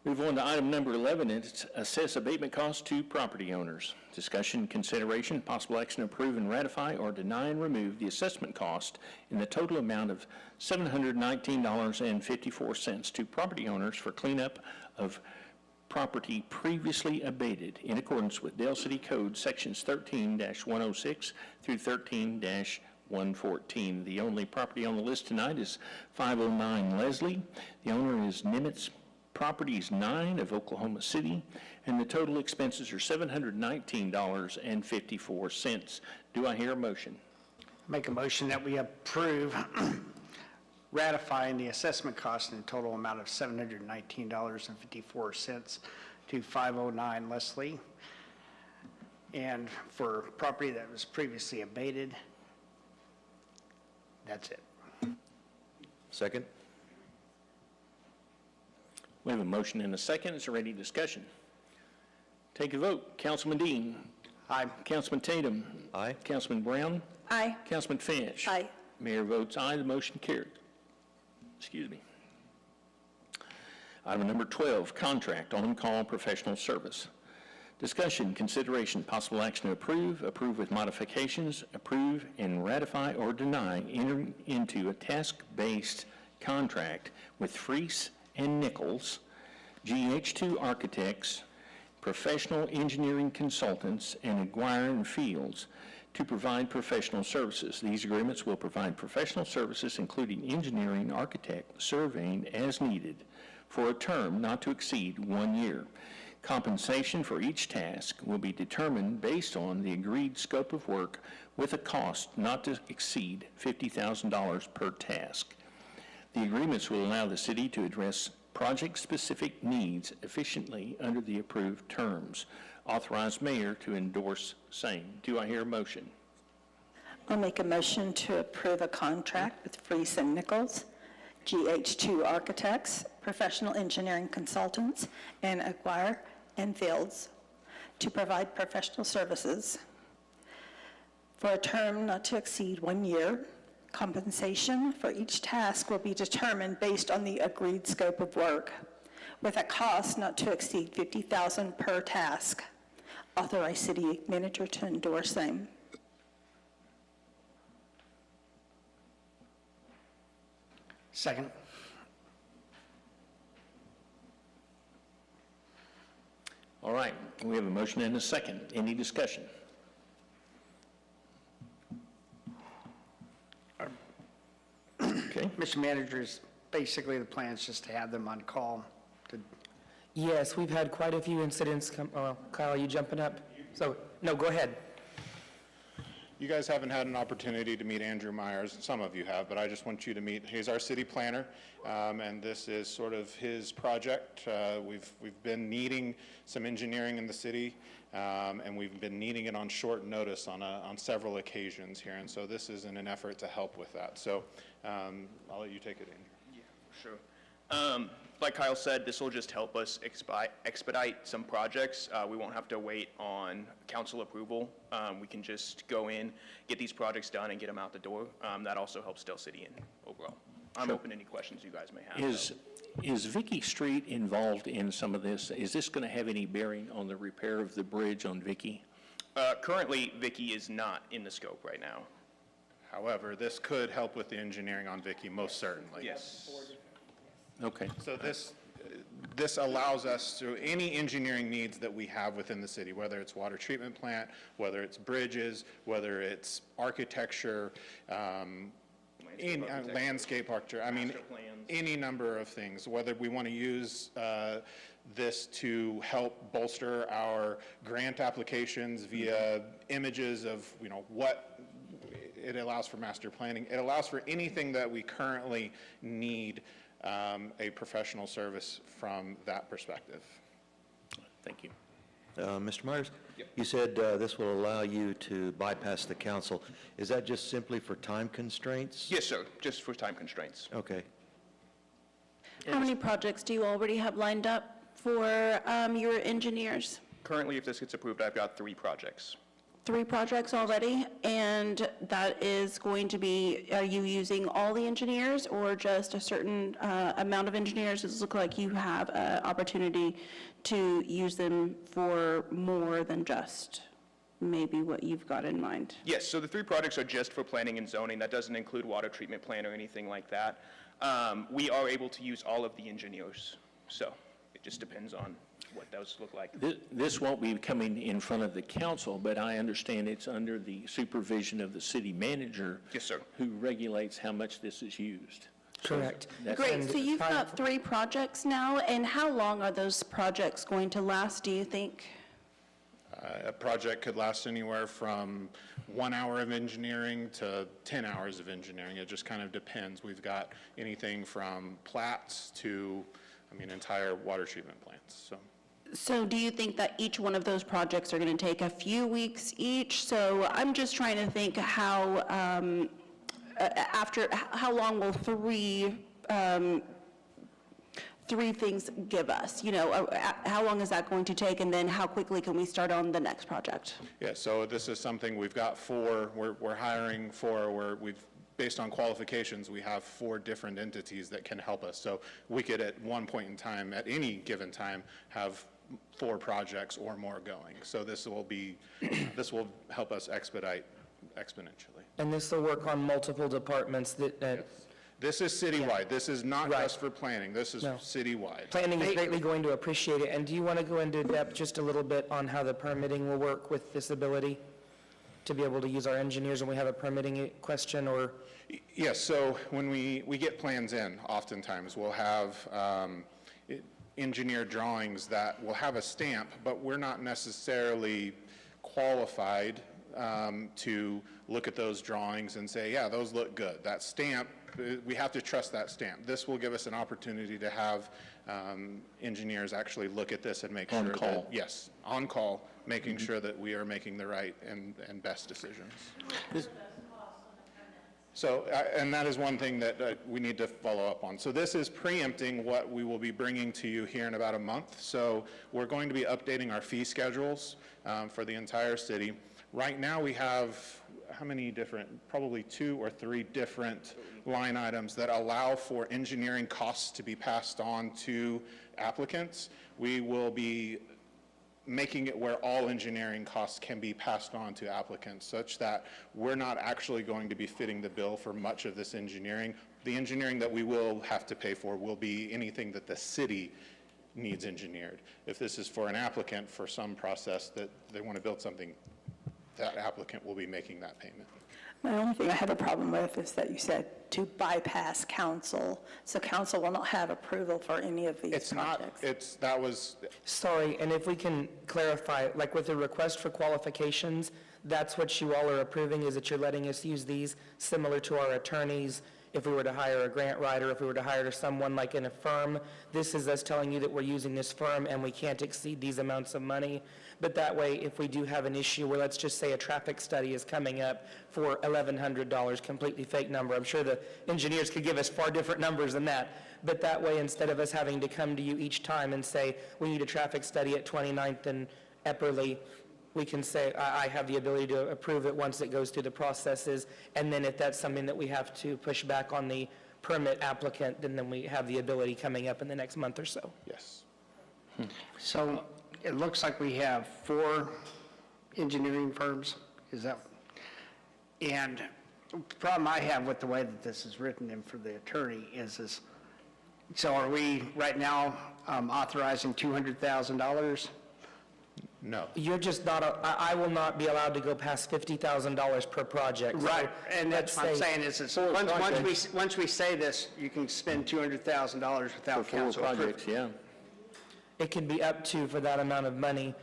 Move on to item number 11, it's assess abatement costs to property owners. Discussion, consideration, possible action to approve and ratify or deny and remove the assessment cost in the total amount of $719.54 to property owners for cleanup of property previously abated in accordance with Dale City Code Sections 13-106 through 13-114. The only property on the list tonight is 509 Leslie. The owner is Nimitz Properties 9 of Oklahoma City, and the total expenses are $719.54. Do I hear a motion? Make a motion that we approve ratifying the assessment cost in a total amount of $719.54 to 509 Leslie, and for property that was previously abated. That's it. Second. We have a motion and a second. Is there any discussion? Take a vote. Councilman Dean. Aye. Councilman Tatum. Aye. Councilman Brown. Aye. Councilman Finch. Aye. Mayor votes aye. The motion carried. Excuse me. Item number 12, contract on-call professional service. Discussion, consideration, possible action to approve, approve with modifications, approve and ratify or deny entering into a task-based contract with Freese and Nichols, GH2 Architects, Professional Engineering Consultants, and Aguirre and Fields to provide professional services. These agreements will provide professional services including engineering, architect, surveying as needed for a term not to exceed 1 year. Compensation for each task will be determined based on the agreed scope of work with a cost not to exceed $50,000 per task. The agreements will allow the city to address project-specific needs efficiently under the approved terms. Authorize mayor to endorse same. Do I hear a motion? I'll make a motion to approve a contract with Freese and Nichols, GH2 Architects, Professional Engineering Consultants, and Acquire and Fields to provide professional services for a term not to exceed 1 year. Compensation for each task will be determined based on the agreed scope of work, with a cost not to exceed $50,000 per task. Authorize city manager to endorse same. Second. All right, we have a motion and a second. Any discussion? Okay. Mr. Managers, basically the plan is just to have them on call to Yes, we've had quite a few incidents come, Kyle, are you jumping up? So, no, go ahead. You guys haven't had an opportunity to meet Andrew Myers. Some of you have, but I just want you to meet. He's our city planner, and this is sort of his project. We've been needing some engineering in the city, and we've been needing it on short notice on several occasions here. And so this is in an effort to help with that. So I'll let you take it, Andrew. Yeah, sure. Like Kyle said, this will just help us expedite some projects. We won't have to wait on council approval. We can just go in, get these projects done, and get them out the door. That also helps Del City and overall. I'm open to any questions you guys may have. Is Vicky Street involved in some of this? Is this going to have any bearing on the repair of the bridge on Vicky? Currently, Vicky is not in the scope right now. However, this could help with the engineering on Vicky, most certainly. Yes. Okay. So this allows us to any engineering needs that we have within the city, whether it's water treatment plant, whether it's bridges, whether it's architecture, landscape architecture, I mean, any number of things, whether we want to use this to help bolster our grant applications via images of, what it allows for master planning. It allows for anything that we currently need a professional service from that perspective. Thank you. Mr. Myers, you said this will allow you to bypass the council. Is that just simply for time constraints? Yes, sir, just for time constraints. Okay. How many projects do you already have lined up for your engineers? Currently, if this gets approved, I've got 3 projects. 3 projects already, and that is going to be, are you using all the engineers or just a certain amount of engineers? Does it look like you have an opportunity to use them for more than just maybe what you've got in mind? Yes, so the 3 projects are just for planning and zoning. That doesn't include water treatment plant or anything like that. We are able to use all of the engineers, so it just depends on what those look like. This won't be coming in front of the council, but I understand it's under the supervision of the city manager. Yes, sir. Who regulates how much this is used. Correct. Great, so you've got 3 projects now, and how long are those projects going to last, do you think? A project could last anywhere from 1 hour of engineering to 10 hours of engineering. It just kind of depends. We've got anything from plats to, entire water treatment plants, so. So do you think that each one of those projects are going to take a few weeks each? So I'm just trying to think how, how long will 3 things give us? How long is that going to take, and then how quickly can we start on the next project? Yeah, so this is something we've got 4, we're hiring 4, based on qualifications, we have 4 different entities that can help us. So we could at one point in time, at any given time, have 4 projects or more going. So this will help us expedite exponentially. And this will work on multiple departments that, This is citywide. This is not just for planning. This is No. citywide. planning is greatly going to appreciate it. And do you want to go into depth just a little bit on how the permitting will work with this ability to be able to use our engineers when we have a permitting question, or? Yes, so when we get plans in, oftentimes we'll have engineered drawings that will have a stamp, but we're not necessarily qualified to look at those drawings and say, yeah, those look good. That stamp We have to trust that stamp. This will give us an opportunity to have engineers actually look at this and make sure On that... call. Yes, on call, making sure that we are making the right and best decisions. So, and that is one thing that we need to follow up on. So this is preempting what we will be bringing to you here in about a month. So we're going to be updating our fee schedules for the entire city. Right now we have, how many different, probably 2 or 3 different line items that allow for engineering costs to be passed on to applicants. We will be making it where all engineering costs can be passed on to applicants, such that we're not actually going to be fitting the bill for much of this engineering. The engineering that we will have to pay for will be anything that the city needs engineered. If this is for an applicant for some process that they want to build something, that applicant will be making that payment. The only thing I have a problem with is that you said to bypass council, so council will not have approval for any of these It's not, projects. that was, Sorry, and if we can clarify, like with the request for qualifications, that's what you all are approving, is that you're letting us use these similar to our attorneys if we were to hire a grant writer, if we were to hire someone like in a firm. This is us telling you that we're using this firm and we can't exceed these amounts of money. But that way, if we do have an issue where, let's just say, a traffic study is coming up for $1,100, completely fake number, I'm sure the engineers could give us far different numbers than that. But that way, instead of us having to come to you each time and say, we need a traffic study at 29th and Epperly, we can say, I have the ability to approve it once it goes through the processes. And then if that's something that we have to push back on the permit applicant, then we have the ability coming up in the next month or so. yes. So it looks like we have 4 engineering firms, is that? And the problem I have with the way that this is written and for the attorney is, so are we right now authorizing $200,000? No. You're just not, I will not be allowed to go past $50,000 per project. So Right, and that's what I'm let's say saying is, four once we say this, you can spend $200,000 without For 4 council approval. projects, yeah. It can be up to for that amount of money.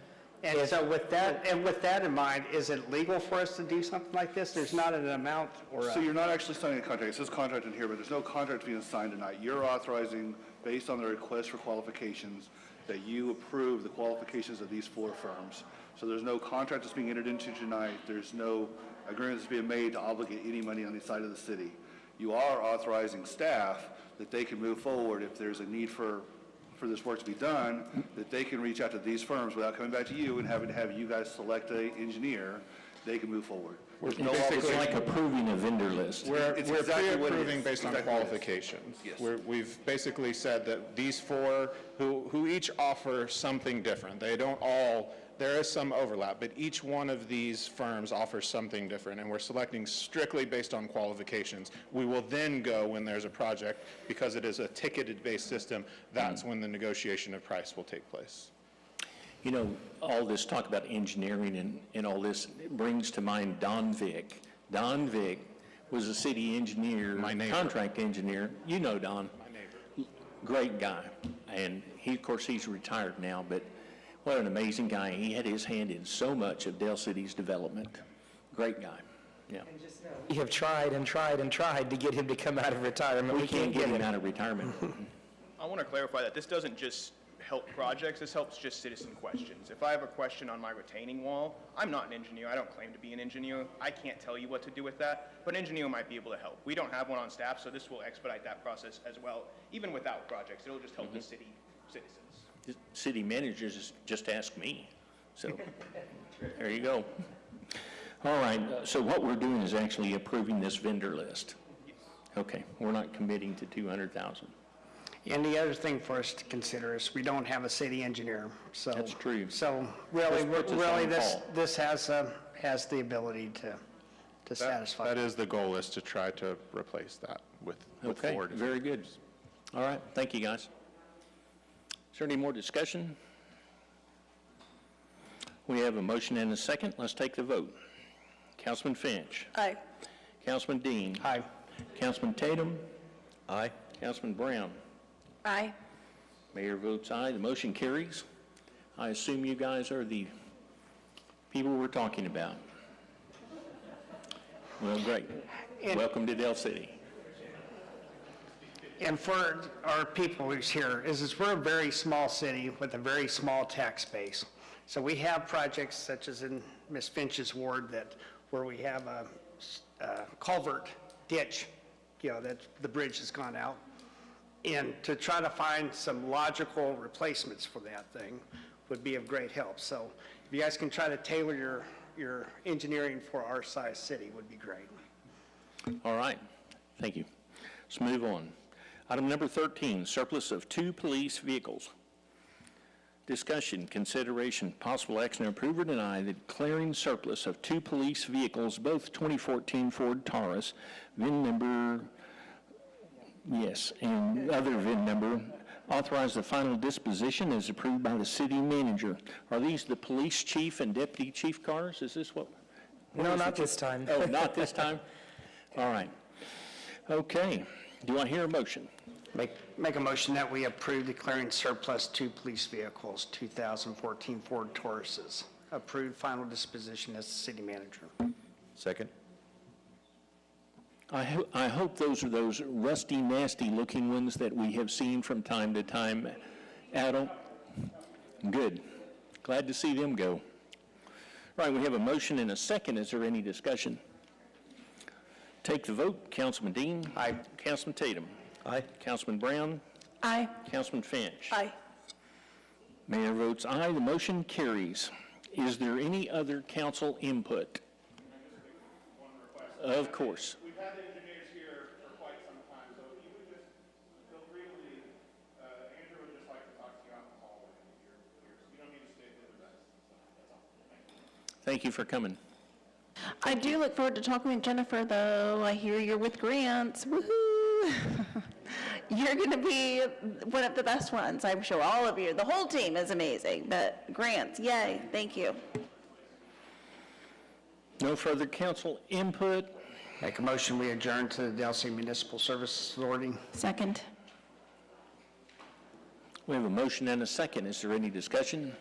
And so with that in mind, is it legal for us to do something like this? There's not an amount or So you're not actually signing a contract. It says contract in here, but there's no contract being signed tonight. You're authorizing, based on the request for qualifications, that you approve the qualifications of these 4 firms. So there's no contract that's being entered into tonight. There's no agreement that's being made to obligate any money on the side of the city. You are authorizing staff that they can move forward if there's a need for this work to be done, that they can reach out to these firms without coming back to you and having to have you guys select an engineer. They can move forward. There's no It's obligation. like approving a vendor list. We're It's exactly what it pre-approving is. based on Exactly what it is. qualifications. Yes. We've basically said that these 4, who each offer something different, they don't all, there is some overlap, but each one of these firms offers something different, and we're selecting strictly based on qualifications. We will then go, when there's a project, because it is a ticketed-based system, that's when the negotiation of price will take place. You know, all this talk about engineering and all this brings to mind Don Vick. Don Vick was a city engineer, My neighbor. contract engineer. You know Don. My neighbor. Great guy. And he, of course, he's retired now, but what an amazing guy. He had his hand in so much of Dell City's development. Great guy. Yeah. We have tried and tried and tried to get him to come out of retirement. We can't get him out of retirement. I want to clarify that this doesn't just help projects, this helps just citizen questions. If I have a question on my retaining wall, I'm not an engineer, I don't claim to be an engineer, I can't tell you what to do with that, but an engineer might be able to help. We don't have one on staff, so this will expedite that process as well. Even without projects, it'll just help the city citizens. The city managers just asked me, so there you go. All right, so what we're doing is actually approving this vendor list. Okay, we're not committing to 200,000. And the other thing for us to consider is we don't have a city engineer, so. That's true. So really, This puts us on this call. has the ability to satisfy. That is the goal, is to try to replace that with Okay, 4. very good. All right, thank you, guys. Is there any more discussion? We have a motion and a second. Let's take the vote. Councilman Finch. Aye. Councilman Dean. Aye. Councilman Tatum. Aye. Councilman Brown. Aye. Mayor votes aye. The motion carries. I assume you guys are the people we're talking about. Well, great. And- Welcome to Dell City. And for our people who's here, is we're a very small city with a very small tax base. So we have projects such as in Ms. Finch's ward where we have a culvert ditch, that the bridge has gone out. And to try to find some logical replacements for that thing would be of great help. So if you guys can try to tailor your engineering for our size city would be great. All right, thank you. Let's move on. Item number 13, surplus of 2 police vehicles. Discussion, consideration, possible action to approve or deny the declaring surplus of 2 police vehicles, both 2014 Ford Taurus, VIN number, yes, and other VIN number. Authorize the final disposition as approved by the city manager. Are these the police chief and deputy chief cars? Is this what? No, not this time. Oh, not this time? All right. Okay. Do I hear a motion? Make a motion that we approve declaring surplus 2 police vehicles, 2014 Ford Tauruses. Approved final disposition as the city manager. Second. I hope those are those rusty, nasty-looking ones that we have seen from time to time. Adam? Good. Glad to see them go. All right, we have a motion and a second. Is there any discussion? Take the vote. Councilman Dean? Aye. Councilman Tatum? Aye. Councilman Brown? Aye. Councilman Finch? Aye. Mayor votes aye. The motion carries. Is there any other council input? Of course. We've had the engineers here for quite some time, so if you would just feel free to leave. Andrew would just like to talk to you out in the hallway. You don't need to stay with us. That's all. Thank you for coming. I do look forward to talking with Jennifer, though. I hear you're with Grants. Woohoo! You're going to be one of the best ones, I'm sure. All of you. The whole team is amazing, but Grants, yay. Thank you. No further council input. Make a motion we adjourn to the Del City Municipal Services Authority. Second. We have a motion and a second. Is there any discussion?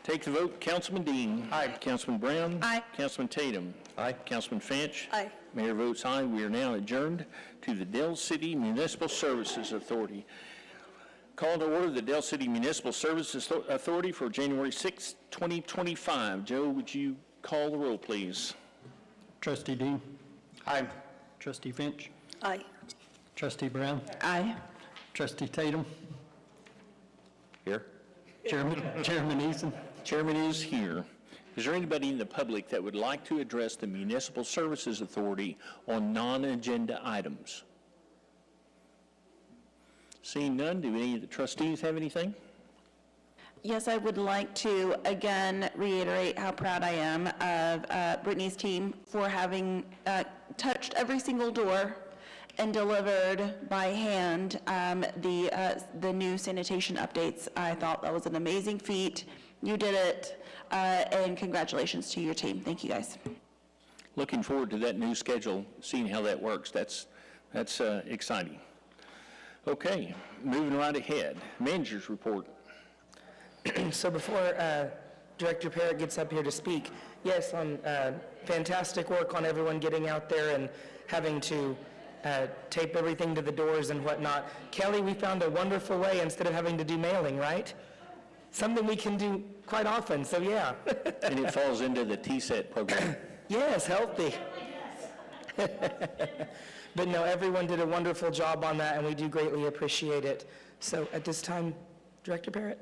Take the vote. Councilman Dean. Aye. Councilman Brown. Aye. Councilman Tatum. Aye. Councilman Finch. Aye. Mayor votes aye. We are now adjourned to the Del City Municipal Services Authority. Call to order the Del City Municipal Services Authority for January 6, 2025. Joe, would you call the roll, please? Trustee Dean. Aye. Trustee Finch. Aye. Trustee Brown. Aye. Trustee Tatum. Here. Chairman Eason. Chairman is here. Is there anybody in the public that would like to address the Municipal Services Authority on non-agenda items? Seeing none, do any of the trustees have anything? Yes, I would like to again reiterate how proud I am of Brittany's team for having touched every single door and delivered by hand the new sanitation updates. I thought that was an amazing feat. You did it, and congratulations to your team. Thank you, guys. Looking forward to that new schedule, seeing how that works. That's exciting. Okay, moving right ahead. Manager's report. So before Director Parrott gets up here to speak, yes, on fantastic work on everyone getting out there and having to tape everything to the doors and whatnot. Kelly, we found a wonderful way instead of having to do mailing, right? Something we can do quite often, so yeah. And it falls into the TSET program. Yes, healthy. But no, everyone did a wonderful job on that, and we do greatly appreciate it. So at this time, Director Parrott.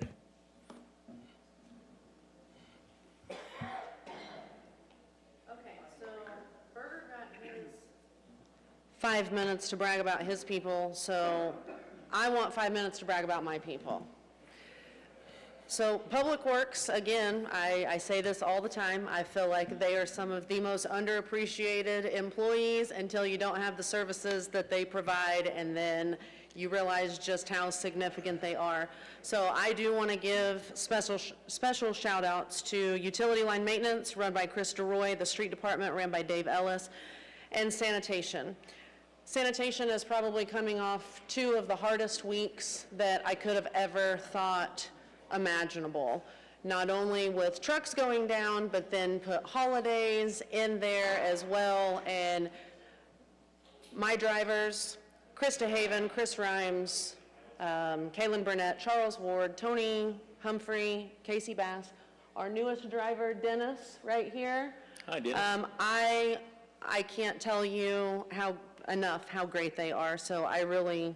Okay, so Berger got his 5 minutes to brag about his people, so I want 5 minutes to brag about my people. So Public Works, again, I say this all the time, I feel like they are some of the most underappreciated employees until you don't have the services that they provide, and then you realize just how significant they are. So I do want to give special shout outs to Utility Line Maintenance, run by Chris DeRoy, the Street Department, ran by Dave Ellis, and Sanitation. Sanitation is probably coming off 2 of the hardest weeks that I could have ever thought imaginable. Not only with trucks going down, but then put holidays in there as well. And my drivers, Krista Haven, Chris Rhymes, Kaylin Burnett, Charles Ward, Tony Humphrey, Casey Bass, our newest driver, Dennis, right here. Hi, Dennis. I can't tell you how great they are, so I really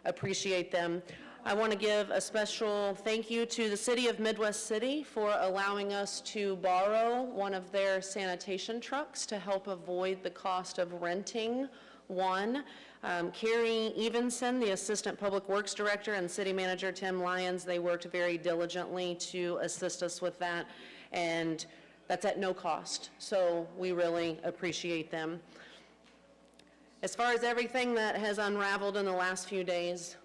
appreciate them. I want to give a special thank you to the City of Midwest City for allowing us to borrow one of their sanitation trucks to help avoid the cost of renting one. Carrie Evenson, the Assistant Public Works Director, and City Manager Tim Lyons, they worked very diligently to assist us with that, and that's at no cost, so we really appreciate them. As far as everything that has unraveled in the last few days,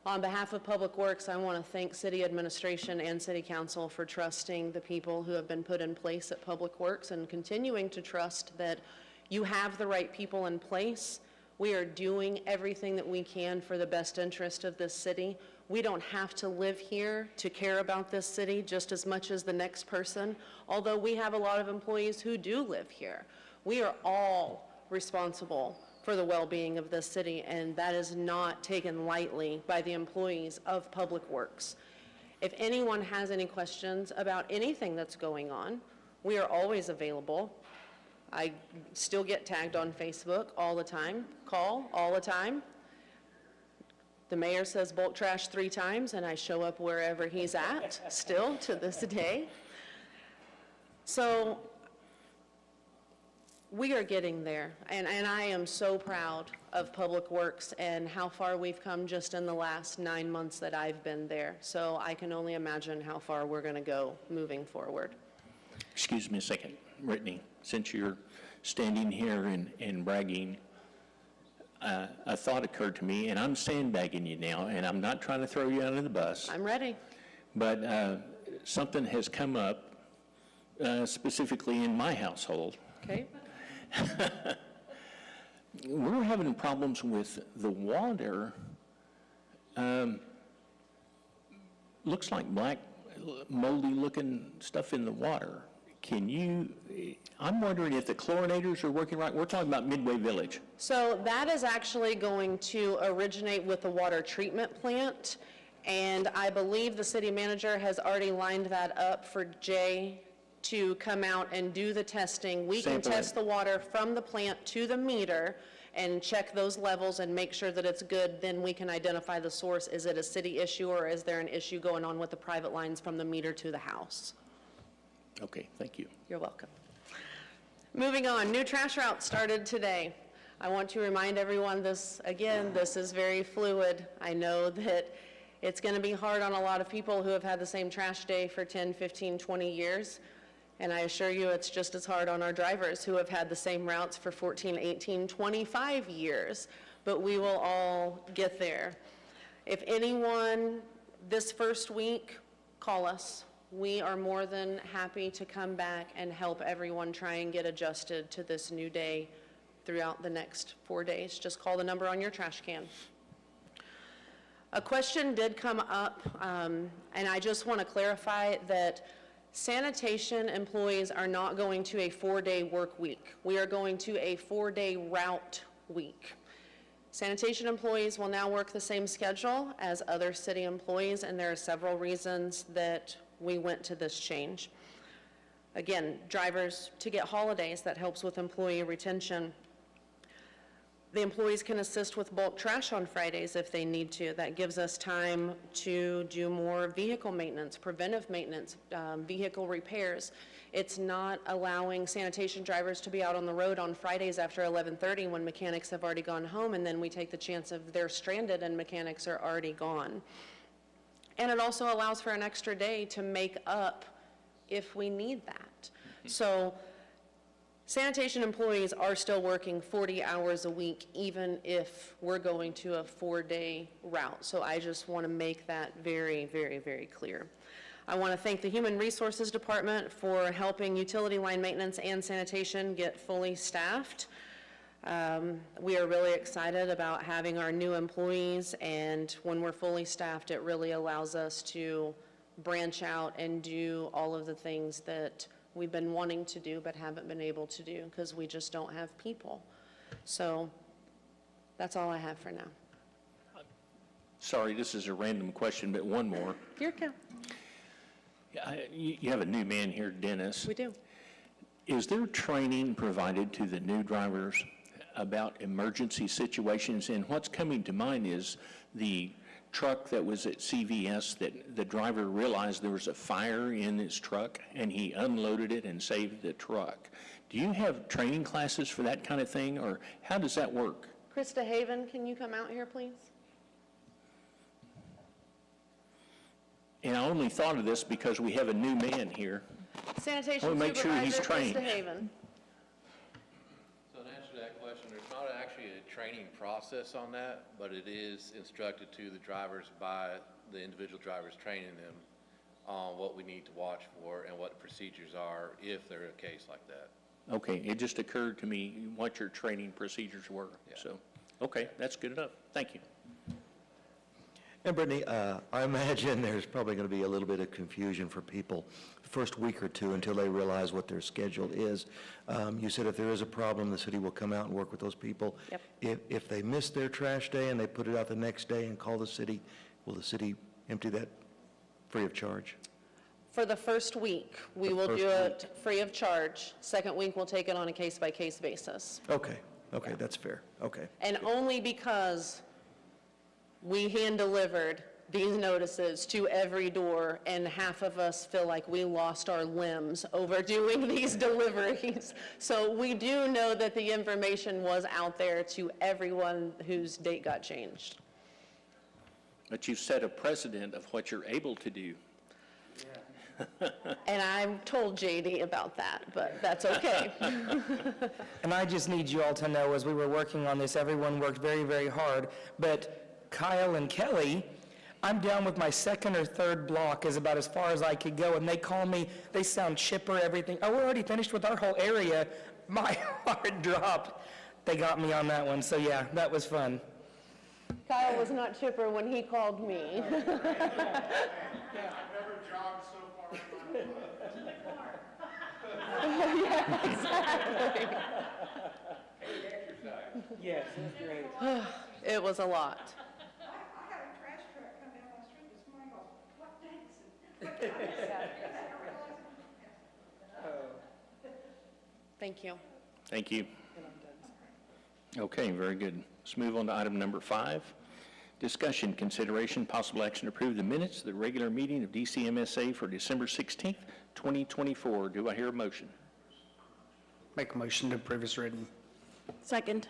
on behalf of Public Works, I want to thank City Administration and City Council for trusting the people who have been put in place at Public Works and continuing to trust that you have the right people in place. We are doing everything that we can for the best interest of this city. We don't have to live here to care about this city just as much as the next person, although we have a lot of employees who do live here. We are all responsible for the well-being of this city, and that is not taken lightly by the employees of Public Works. If anyone has any questions about anything that's going on, we are always available. I still get tagged on Facebook all the time, call all the time. The mayor says bulk trash 3 times, and I show up wherever he's at, still to this day. So we are getting there, and I am so proud of Public Works and how far we've come just in the last 9 months that I've been there. So I can only imagine how far we're going to go moving forward. Excuse me a second, Brittany, since you're standing here and bragging, a thought occurred to me, and I'm sandbagging you now, and I'm not trying to throw you under the bus, I'm ready. but something has come up specifically in my household. Okay. We're having problems with the water. Looks like black, moldy-looking stuff in the water. I'm wondering if the chlorinators are working right. We're talking about Midway Village. So that is actually going to originate with the water treatment plant, and I believe the city manager has already lined that up for Jay to come out and do the testing. We can Sample test it. the water from the plant to the meter and check those levels and make sure that it's good. Then we can identify the source. Is it a city issue, or is there an issue going on with the private lines from the meter to the house? Okay, thank you. You're welcome. Moving on, new trash route started today. I want to remind everyone this is very fluid. I know that it's going to be hard on a lot of people who have had the same trash day for 10, 15, 20 years. And I assure you it's just as hard on our drivers who have had the same routes for 14, 18, 25 years. But we will all get there. If anyone this first week, call us. We are more than happy to come back and help everyone try and get adjusted to this new day throughout the next 4 days. Just call the number on your trash can. A question did come up, and I just want to clarify that sanitation employees are not going to a 4-day work week. We are going to a 4-day route week. Sanitation employees will now work the same schedule as other city employees, and there are several reasons that we went to this change. Again, drivers to get holidays, that helps with employee retention. The employees can assist with bulk trash on Fridays if they need to. That gives us time to do more vehicle maintenance, preventive maintenance, vehicle repairs. It's not allowing sanitation drivers to be out on the road on Fridays after 11:30 when mechanics have already gone home, and then we take the chance of they're stranded and mechanics are already gone. And it also allows for an extra day to make up if we need that. So sanitation employees are still working 40 hours a week, even if we're going to a 4-day route. So I just want to make that very, very, very clear. I want to thank the Human Resources Department for helping utility line maintenance and sanitation get fully staffed. We are really excited about having our new employees, and when we're fully staffed, it really allows us to branch out and do all of the things that we've been wanting to do but haven't been able to do because we just don't have people. So that's all I have for now. Sorry, this is a random question, but one more. Here it comes. You have a new man here, Dennis. We do. Is there training provided to the new drivers about emergency situations? And what's coming to mind is the truck that was at CVS that the driver realized there was a fire in his truck and he unloaded it and saved the truck. Do you have training classes for that kind of thing, or how does that work? Krista Haven, can you come out here, please? And I only thought of this because we have a new man here. Sanitation Well, make sure he's Supervisor trained. Krista Haven. So in answer to that question, there's not actually a training process on that, but it is instructed to the drivers by the individual drivers training them on what we need to watch for and what the procedures are if there's a case like that. Okay, it just occurred to me what your training procedures were. So, okay, that's good enough. Thank you. And Brittany, I imagine there's probably going to be a little bit of confusion for people the first week or two until they realize what their schedule is. You said if there is a problem, the city will come out and work with those people. Yep. If they miss their trash day and they put it out the next day and call the city, will the city empty that free of charge? For the first week, we will do it free of charge. Second week, we'll take it on a case-by-case basis. Okay, that's fair, okay. And only because we hand-delivered these notices to every door, and half of us feel like we lost our limbs over doing these deliveries. So we do know that the information was out there to everyone whose date got changed. But you've set a precedent of what you're able to do. And I told JD about that, but that's okay. And I just need you all to know, as we were working on this, everyone worked very, very hard. But Kyle and Kelly, I'm down with my second or third block is about as far as I could go. And they call me, they sound chipper, everything. Oh, we're already finished with our whole area. My heart dropped. They got me on that one. So yeah, that was fun. Kyle was not chipper when he called me. Yeah, exactly. Yes, it was great. It was a lot. I had a trash truck come down my street this morning, go, what day Thank you. Thank you. Okay, very good. Let's move on to item number 5. Discussion, consideration, possible action to approve the minutes of the regular meeting of DCMSA for December 16th, 2024. Do I hear a motion? Make a motion to approve as written. Second.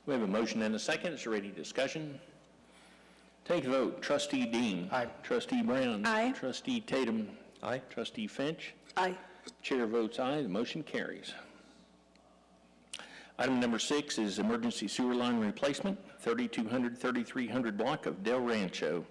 We have a motion and a second. Is there any discussion? Take a vote. Trustee Dean. Aye. Trustee Brown. Aye. Trustee Tatum. Aye. Trustee Finch. Aye. Chair votes aye. The motion carries. Item number 6 is emergency sewer line replacement, 3200, 3300 block of Del Rancho.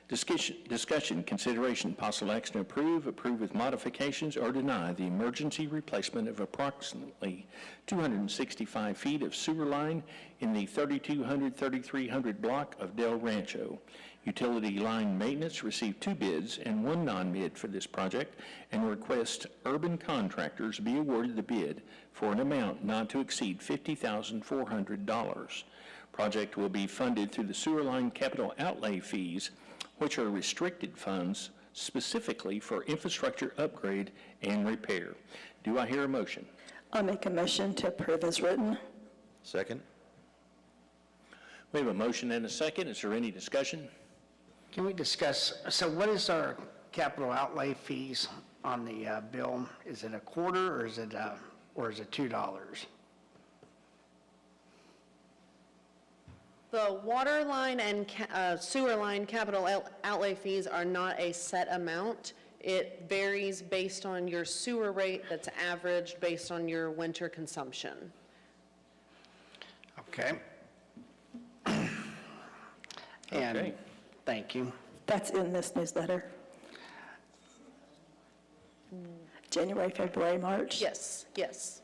Discussion, consideration, possible action to approve with modifications, or deny the emergency replacement of approximately 265 feet of sewer line in the 3200, 3300 block of Del Rancho. Utility line maintenance received 2 bids and 1 non-bid for this project, and request Urban Contractors be awarded the bid for an amount not to exceed $50,400. Project will be funded through the sewer line capital outlay fees, which are restricted funds specifically for infrastructure upgrade and repair. Do I hear a motion? I'll make a motion to approve as written. Second? We have a motion and a second. Is there any discussion? Can we discuss, so what is our capital outlay fees on the bill? Is it a quarter or is it $2? The water line and sewer line capital outlay fees are not a set amount. It varies based on your sewer rate that's averaged based on your winter consumption. Okay. And, Okay. thank you. That's in this newsletter. January, February, March. Yes, yes.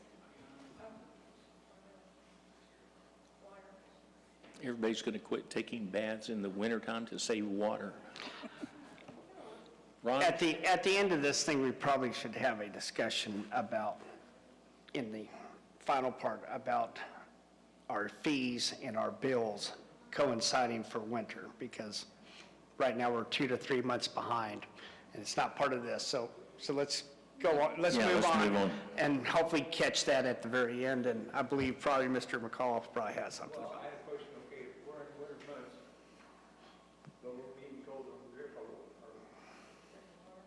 Everybody's going to quit taking baths in the wintertime to save water. Ron? At the end of this thing, we probably should have a discussion about, in the final part, about our fees and our bills coinciding for winter, because right now we're 2 to 3 months behind, and it's not part of this. So let's go on, let's Yeah, move let's move on. on, and hopefully catch that at the very end, and I believe probably Mr. McAuliffe probably has something about it. I had a question, okay, we're in winter months, but we're being told to drip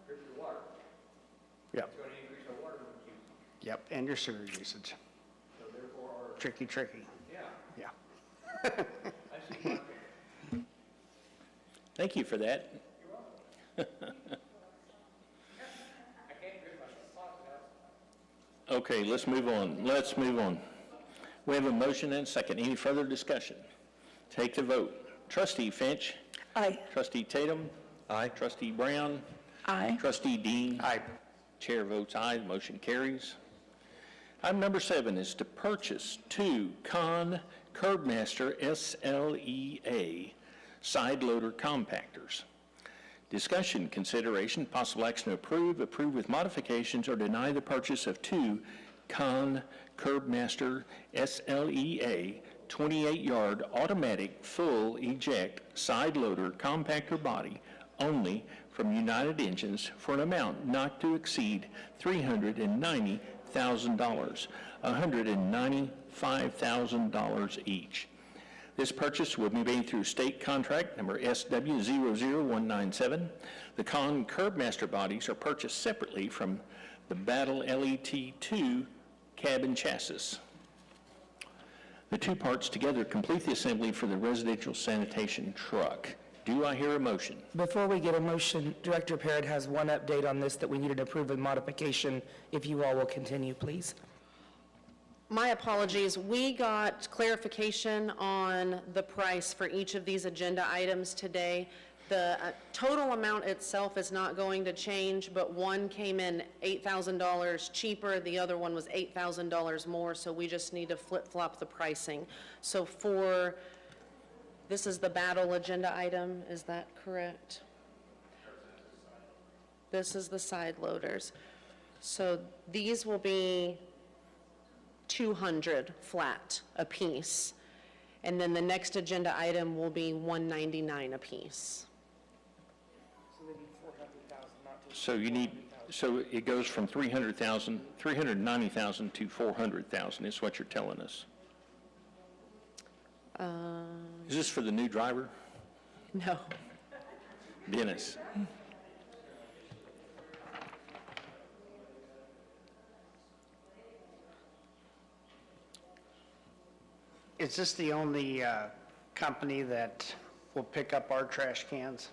your water. Yep. It's going to increase our water use. Yep, and your sewer usage. So therefore, our, Tricky. yeah, Yeah. I see my Thank you for that. Okay, let's move on. Let's move on. We have a motion and a second. Any further discussion? Take the vote. Trustee Finch. Aye. Trustee Tatum. Aye. Trustee Brown. Aye. Trustee Dean. Aye. Chair votes aye. The motion carries. Item number 7 is to purchase 2 Con Curbmaster SLEA side loader compactors. Discussion, consideration, possible action to approve with modifications, or deny the purchase of 2 Con Curbmaster SLEA 28-yard automatic full eject side loader compactor body only from United Engines for an amount not to exceed $390,000, $195,000 each. This purchase will be made through state contract number SW00197. The Con Curbmaster bodies are purchased separately from the Battle LET-2 cabin chassis. The 2 parts together complete the assembly for the residential sanitation truck. Do I hear a motion? Before we get a motion, Director Parrott has one update on this that we needed to approve with modification. If you all will continue, please. My apologies. We got clarification on the price for each of these agenda items today. The total amount itself is not going to change, but one came in $8,000 cheaper, the other one was $8,000 more, so we just need to flip-flop the pricing. So this is the Battle agenda item, is that correct? This is the side loaders. So these will be 200 flat apiece. And then the next agenda item will be $199 apiece. So it goes from $390,000 to $400,000 is what you're telling us. Is this for the new driver? No. Dennis? Is this the only company that will pick up our trash cans?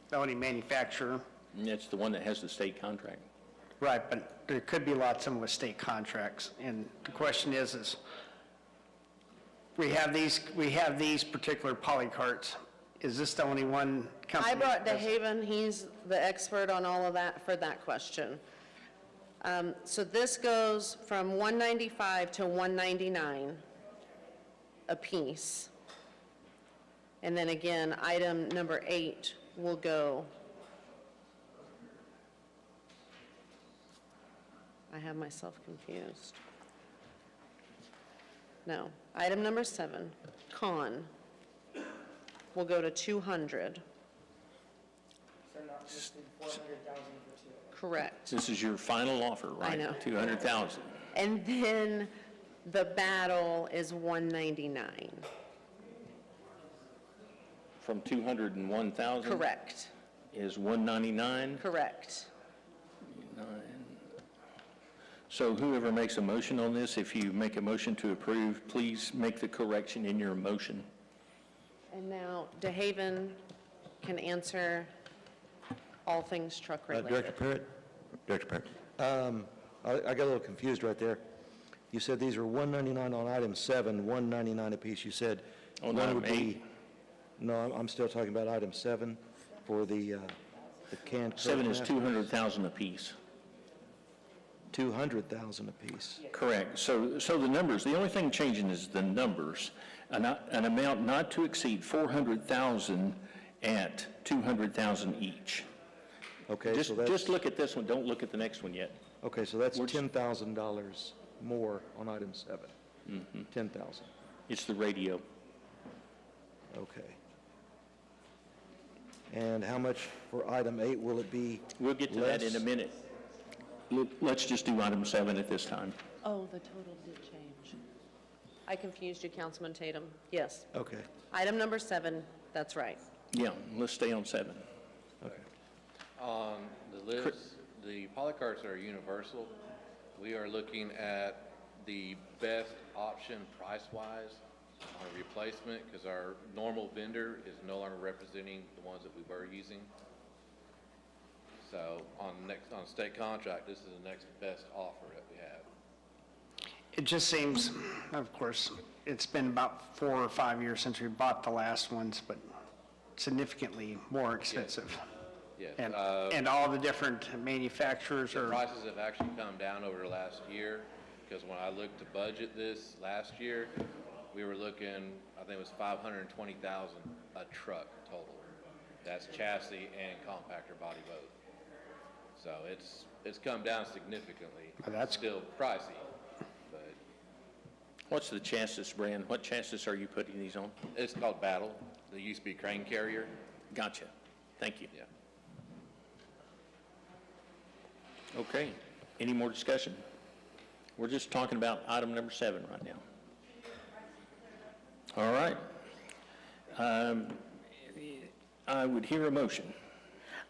The only manufacturer? And it's the one that has the state contract. Right, but there could be lots of them with state contracts. And the question is we have these particular poly carts. Is this the only one company? I brought DeHaven, he's the expert on all of that for that question. So this goes from $195 to $199 a piece. And then again, item number 8 will go. I have myself confused. No, item number 7, Con, will go to 200. They're not listed 400,000 for 2. Correct. This is your final offer, right? I know. 200,000. And then the Battle is 199. From 201,000? Correct. Is 199? Correct. So whoever makes a motion on this, if you make a motion to approve, please make the correction in your motion. And now DeHaven can answer all things truck related. Director Parrott? Director Parrott. I got a little confused right there. You said these are $199 on item 7, $199 apiece. You said On one item would be. 8. No, I'm still talking about item 7 for the can. 7 is 200,000 apiece. 200,000 apiece. Correct. So the numbers, the only thing changing is the numbers. An amount not to exceed 400,000 at 200,000 each. Okay, so that's. Just look at this one, don't look at the next one yet. Okay, so that's $10,000 more on item 7. 10,000. It's the radio. Okay. And how much for item 8 will it be? We'll get to that in a less? minute. Let's just do item 7 at this time. Oh, the total did change. I confused you, Councilman Tatum. Yes. Okay. Item number 7, that's right. Yeah, let's stay on 7. Okay. On the list, the polycarts are universal. We are looking at the best option price-wise on a replacement because our normal vendor is no longer representing the ones that we were using. So on state contract, this is the next best offer that we have. It just seems, of course, it's been about 4 or 5 years since we bought the last ones, but significantly more expensive. Yes. And all the different manufacturers The are, prices have actually come down over the last year, because when I looked to budget this last year, we were looking, I think it was $520,000 a truck total. That's chassis and compactor body both. So it's come down significantly. That's- Still pricey, but What's the chassis brand? What chassis are you putting these on? it's called Battle. They used to be Crane Carrier. Gotcha. Thank you. Yeah. Okay. Any more discussion? We're just talking about item number 7 right now. All right. I would hear a motion.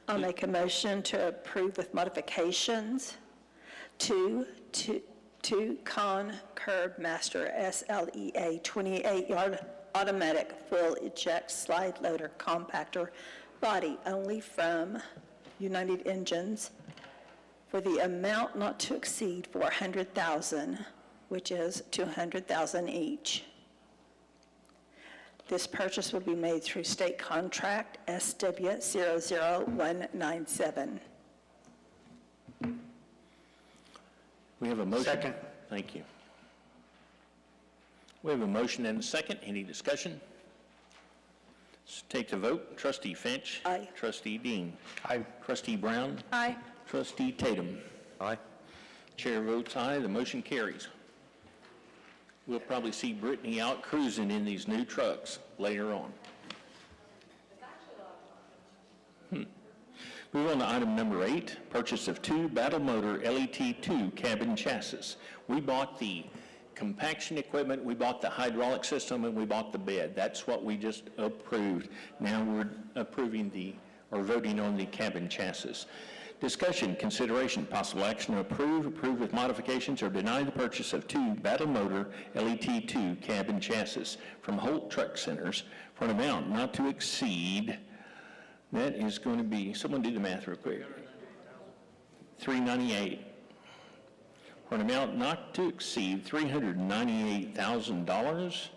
I'll make a motion to approve with modifications to Con Curb Master SLEA 28-yard automatic full eject slide loader compactor body only from United Engines for the amount not to exceed $400,000, which is $200,000 each. This purchase will be made through state contract SW00197. We have a motion. Second. Thank you. We have a motion and a second. Any discussion? Let's take the vote. Trustee Finch. Aye. Trustee Dean. Aye. Trustee Brown. Aye. Trustee Tatum. Aye. Chair votes aye. The motion carries. We'll probably see Brittany out cruising in these new trucks later on. Move on to item number 8, purchase of 2 Battle Motor LET2 cabin chassis. We bought the compaction equipment, we bought the hydraulic system, and we bought the bed. That's what we just approved. Now we're voting on the cabin chassis. Discussion, consideration, possible action to approve with modifications, or deny the purchase of 2 Battle Motor LET2 cabin chassis from Holt Truck Centers for an amount not to exceed, that is going to be, someone do the math real quick, $398. For an amount not to exceed $398,000.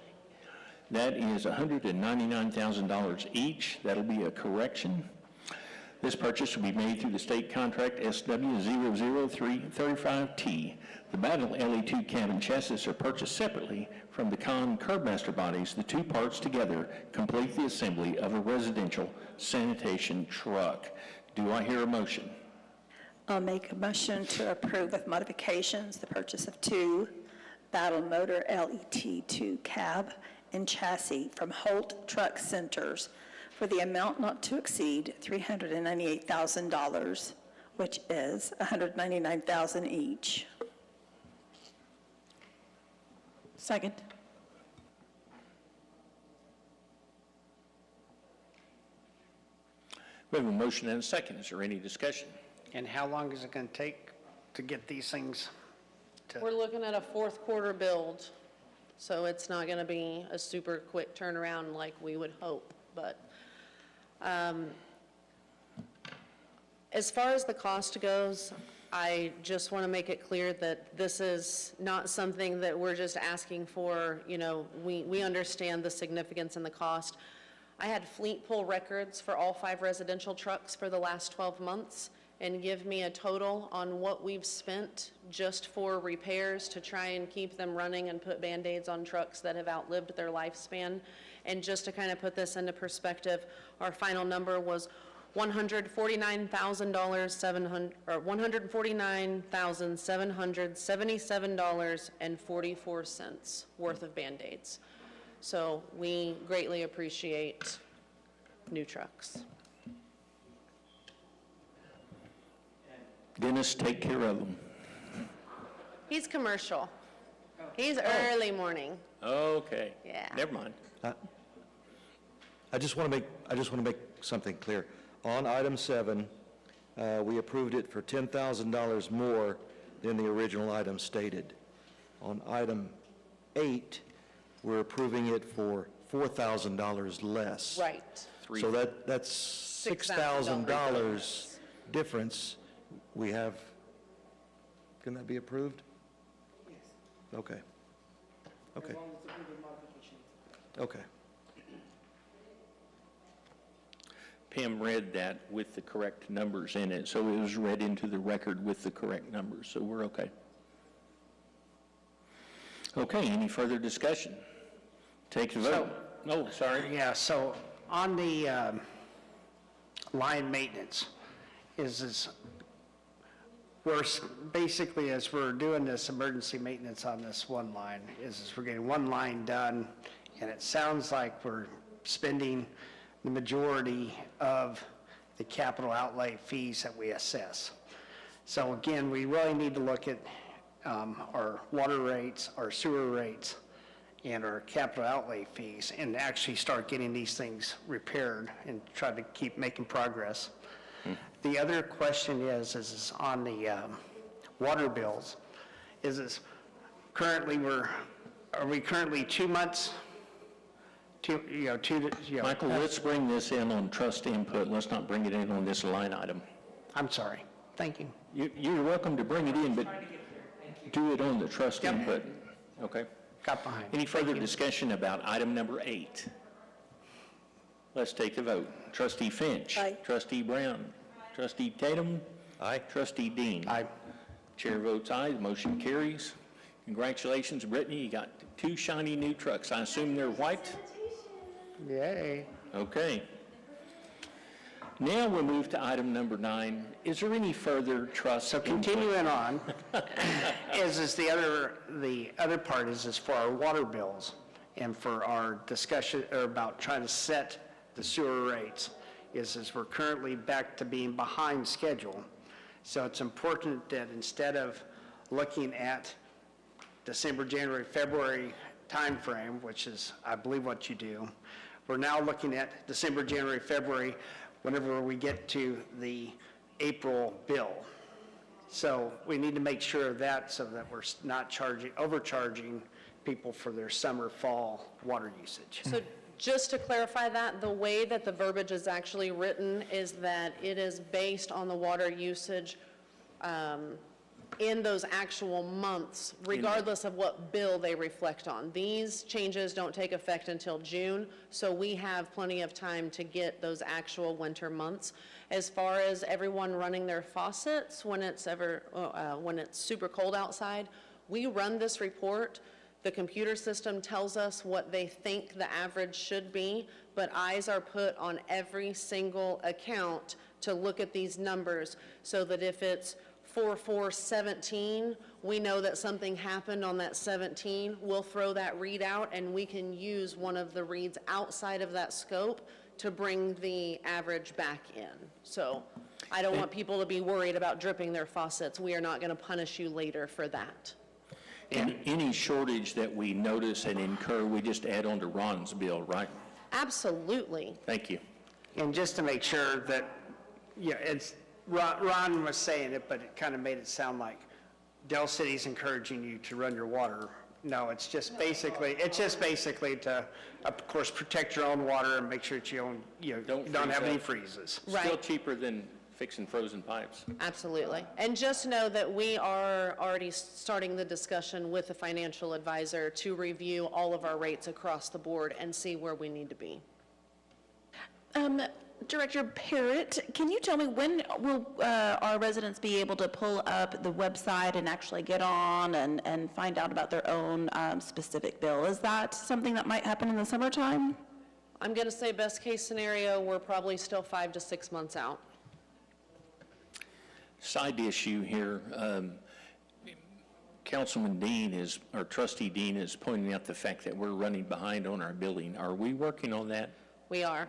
That is $199,000 each. That'll be a correction. This purchase will be made through the state contract SW00335T. The Battle LE2 cabin chassis are purchased separately from the Con Curbmaster bodies. The 2 parts together complete the assembly of a residential sanitation truck. Do I hear a motion? I'll make a motion to approve with modifications the purchase of 2 Battle Motor LET2 cab and chassis from Holt Truck Centers for the amount not to exceed $398,000, which is $199,000 each. Second. We have a motion and a second. Is there any discussion? and how long is it going to take to get these things to? We're looking at a fourth quarter build, so it's not going to be a super quick turnaround like we would hope. But as far as the cost goes, I just want to make it clear that this is not something that we're just asking for. You know, we understand the significance and the cost. I had fleet pull records for all 5 residential trucks for the last 12 months and give me a total on what we've spent just for repairs to try and keep them running and put Band-Aids on trucks that have outlived their lifespan. And just to kind of put this into perspective, our final number was $149,777.44 worth of Band-Aids. So we greatly appreciate new trucks. Dennis, take care of them. He's commercial. He's early morning. Okay. Yeah. Never mind. I just want to make something clear. On item 7, we approved it for $10,000 more than the original item stated. On item 8, we're approving it for $4,000 less. Right. So that's $6,000 difference. We have, can that be approved? Yes. Okay. Okay. Okay. Pam read that with the correct numbers in it, so it was read into the record with the correct numbers, so we're okay. Okay, any further discussion? Take the vote. No, sorry. Yeah, so on the line maintenance, we're basically, as we're doing this emergency maintenance on this one line, is we're getting one line done, and it sounds like we're spending the majority of the capital outlay fees that we assess. So again, we really need to look at our water rates, our sewer rates, and our capital outlay fees, and actually start getting these things repaired and try to keep making progress. The other question is on the water bills, currently are we currently 2 months? Michael, let's bring this in on trust input. Let's not bring it in on this line item. I'm sorry. Thank you. You're welcome to bring it in, but do it on the trust input. Okay? Got behind. Any further discussion about item number 8? Let's take the vote. Trustee Finch. Aye. Trustee Brown. Trustee Tatum. Aye. Trustee Dean. Aye. Chair votes aye, the motion carries. Congratulations, Brittany, you got 2 shiny new trucks. I assume they're white? Yay. Okay. Now we'll move to item number 9. Is there any further trust? So continuing on, the other part is for our water bills and for our discussion about trying to set the sewer rates, is we're currently back to being behind schedule. So it's important that instead of looking at December, January, February timeframe, which is, I believe, what you do, we're now looking at December, January, February, whenever we get to the April bill. So we need to make sure of that so that we're not overcharging people for their summer, fall water usage. So just to clarify that, the way that the verbiage is actually written is that it is based on the water usage in those actual months, regardless of what bill they reflect on. These changes don't take effect until June, so we have plenty of time to get those actual winter months. As far as everyone running their faucets when it's super cold outside, we run this report. The computer system tells us what they think the average should be, but eyes are put on every single account to look at these numbers so that if it's 4/4/17, we know that something happened on that 17. We'll throw that read out and we can use one of the reads outside of that scope to bring the average back in. So I don't want people to be worried about dripping their faucets. We are not going to punish you later for that. And any shortage that we notice and incur, we just add on to Ron's bill, right? Absolutely. Thank you. And just to make sure that, Ron was saying it, but it kind of made it sound like Del City's encouraging you to run your water. No, it's just basically to, of course, protect your own water and make sure that you don't have any freezes. Still Right. cheaper than fixing frozen pipes. Absolutely. And just know that we are already starting the discussion with the financial advisor to review all of our rates across the board and see where we need to be. Director Parrott, can you tell me when will our residents be able to pull up the website and actually get on and find out about their own specific bill? Is that something that might happen in the summertime? I'm going to say best case scenario, we're probably still 5 to 6 months out. Side issue here. Councilman Dean is, or Trustee Dean is pointing out the fact that we're running behind on our billing. Are we working on that? We are.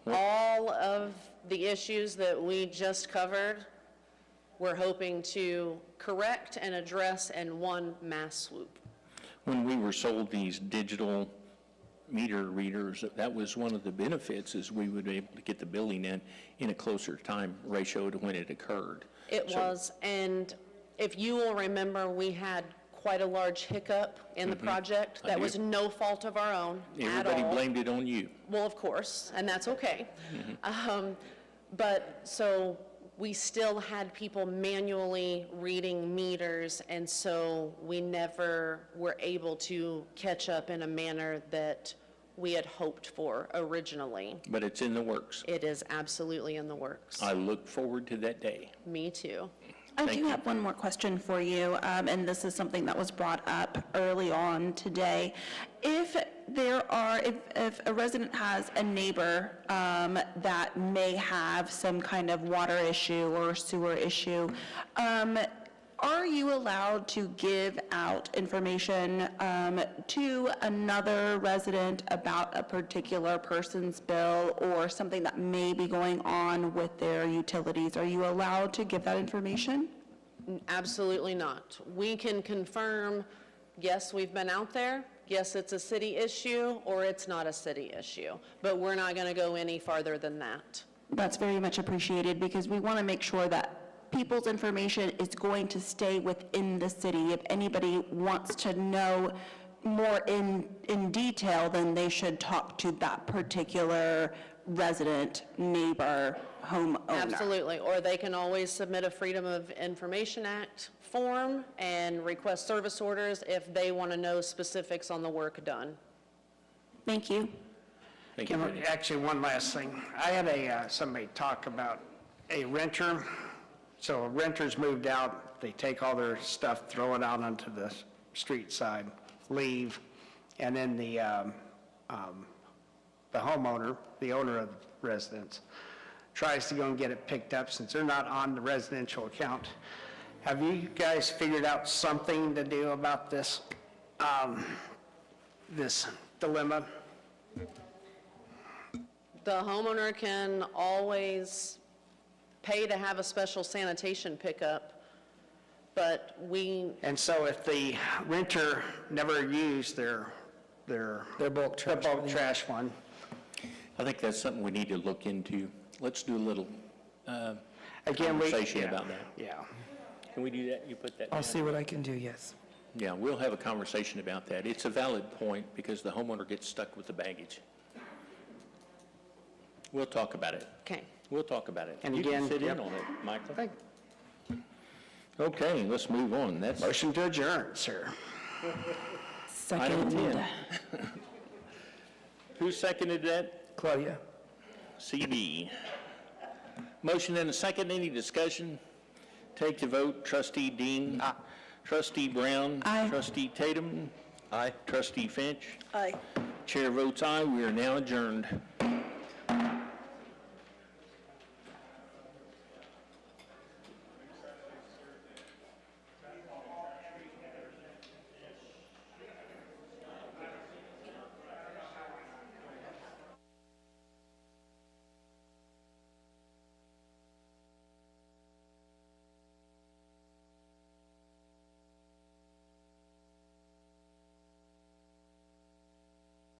All of the issues that we just covered, we're hoping to correct and address in one mass swoop. When we were sold these digital meter readers, that was one of the benefits, is we would be able to get the billing in a closer time ratio to when it occurred. It was, and if you will remember, we had quite a large hiccup in the project. I That do. was no fault of our own at all. Everybody blamed it on you. Well, of course, and that's okay. But, so, we still had people manually reading meters, and so we never were able to catch up in a manner that we had hoped for originally. But it's in the works. It is absolutely in the works. I look forward to that day. Me too. I Thank do you. have one more question for you, and this is something that was brought up early on today. If a resident has a neighbor that may have some kind of water issue or sewer issue, are you allowed to give out information to another resident about a particular person's bill or something that may be going on with their utilities? Are you allowed to give that information? Absolutely not. We can confirm, yes, we've been out there, yes, it's a city issue, or it's not a city issue, but we're not going to go any farther than that. That's very much appreciated, because we want to make sure that people's information is going to stay within the city. If anybody wants to know more in detail, then they should talk to that particular resident, neighbor, homeowner. Absolutely, or they can always submit a Freedom of Information Act form and request service orders if they want to know specifics on the work done. Thank you. Thank you. Brittany. Actually, one last thing. I had somebody talk about a renter. So renters moved out, they take all their stuff, throw it out onto the street side, leave, and then the homeowner, the owner of the residence, tries to go and get it picked up since they're not on the residential account. Have you guys figured out something to do about this, this dilemma? The homeowner can always pay to have a special sanitation pickup, but And so if the renter never used their bulk trash. The bulk trash one, I think that's something we need to look into. Let's do a little again, conversation about that. Yeah. Can we do that? You put that I'll down? see what I can do, yes. Yeah, we'll have a conversation about that. It's a valid point because the homeowner gets stuck with the baggage. We'll talk about it. okay. We'll talk about it. And You can again, sit in yep. on it, Michael. Okay, let's move on. That's Motion to adjourn, sir. item Second. 10. Who seconded that? Claudia? CB. Motion and a second. Any discussion? Take the vote. Trustee Dean. Trustee Brown. Aye. Trustee Tatum. Aye. Trustee Finch. Aye. Chair votes aye. We are now adjourned.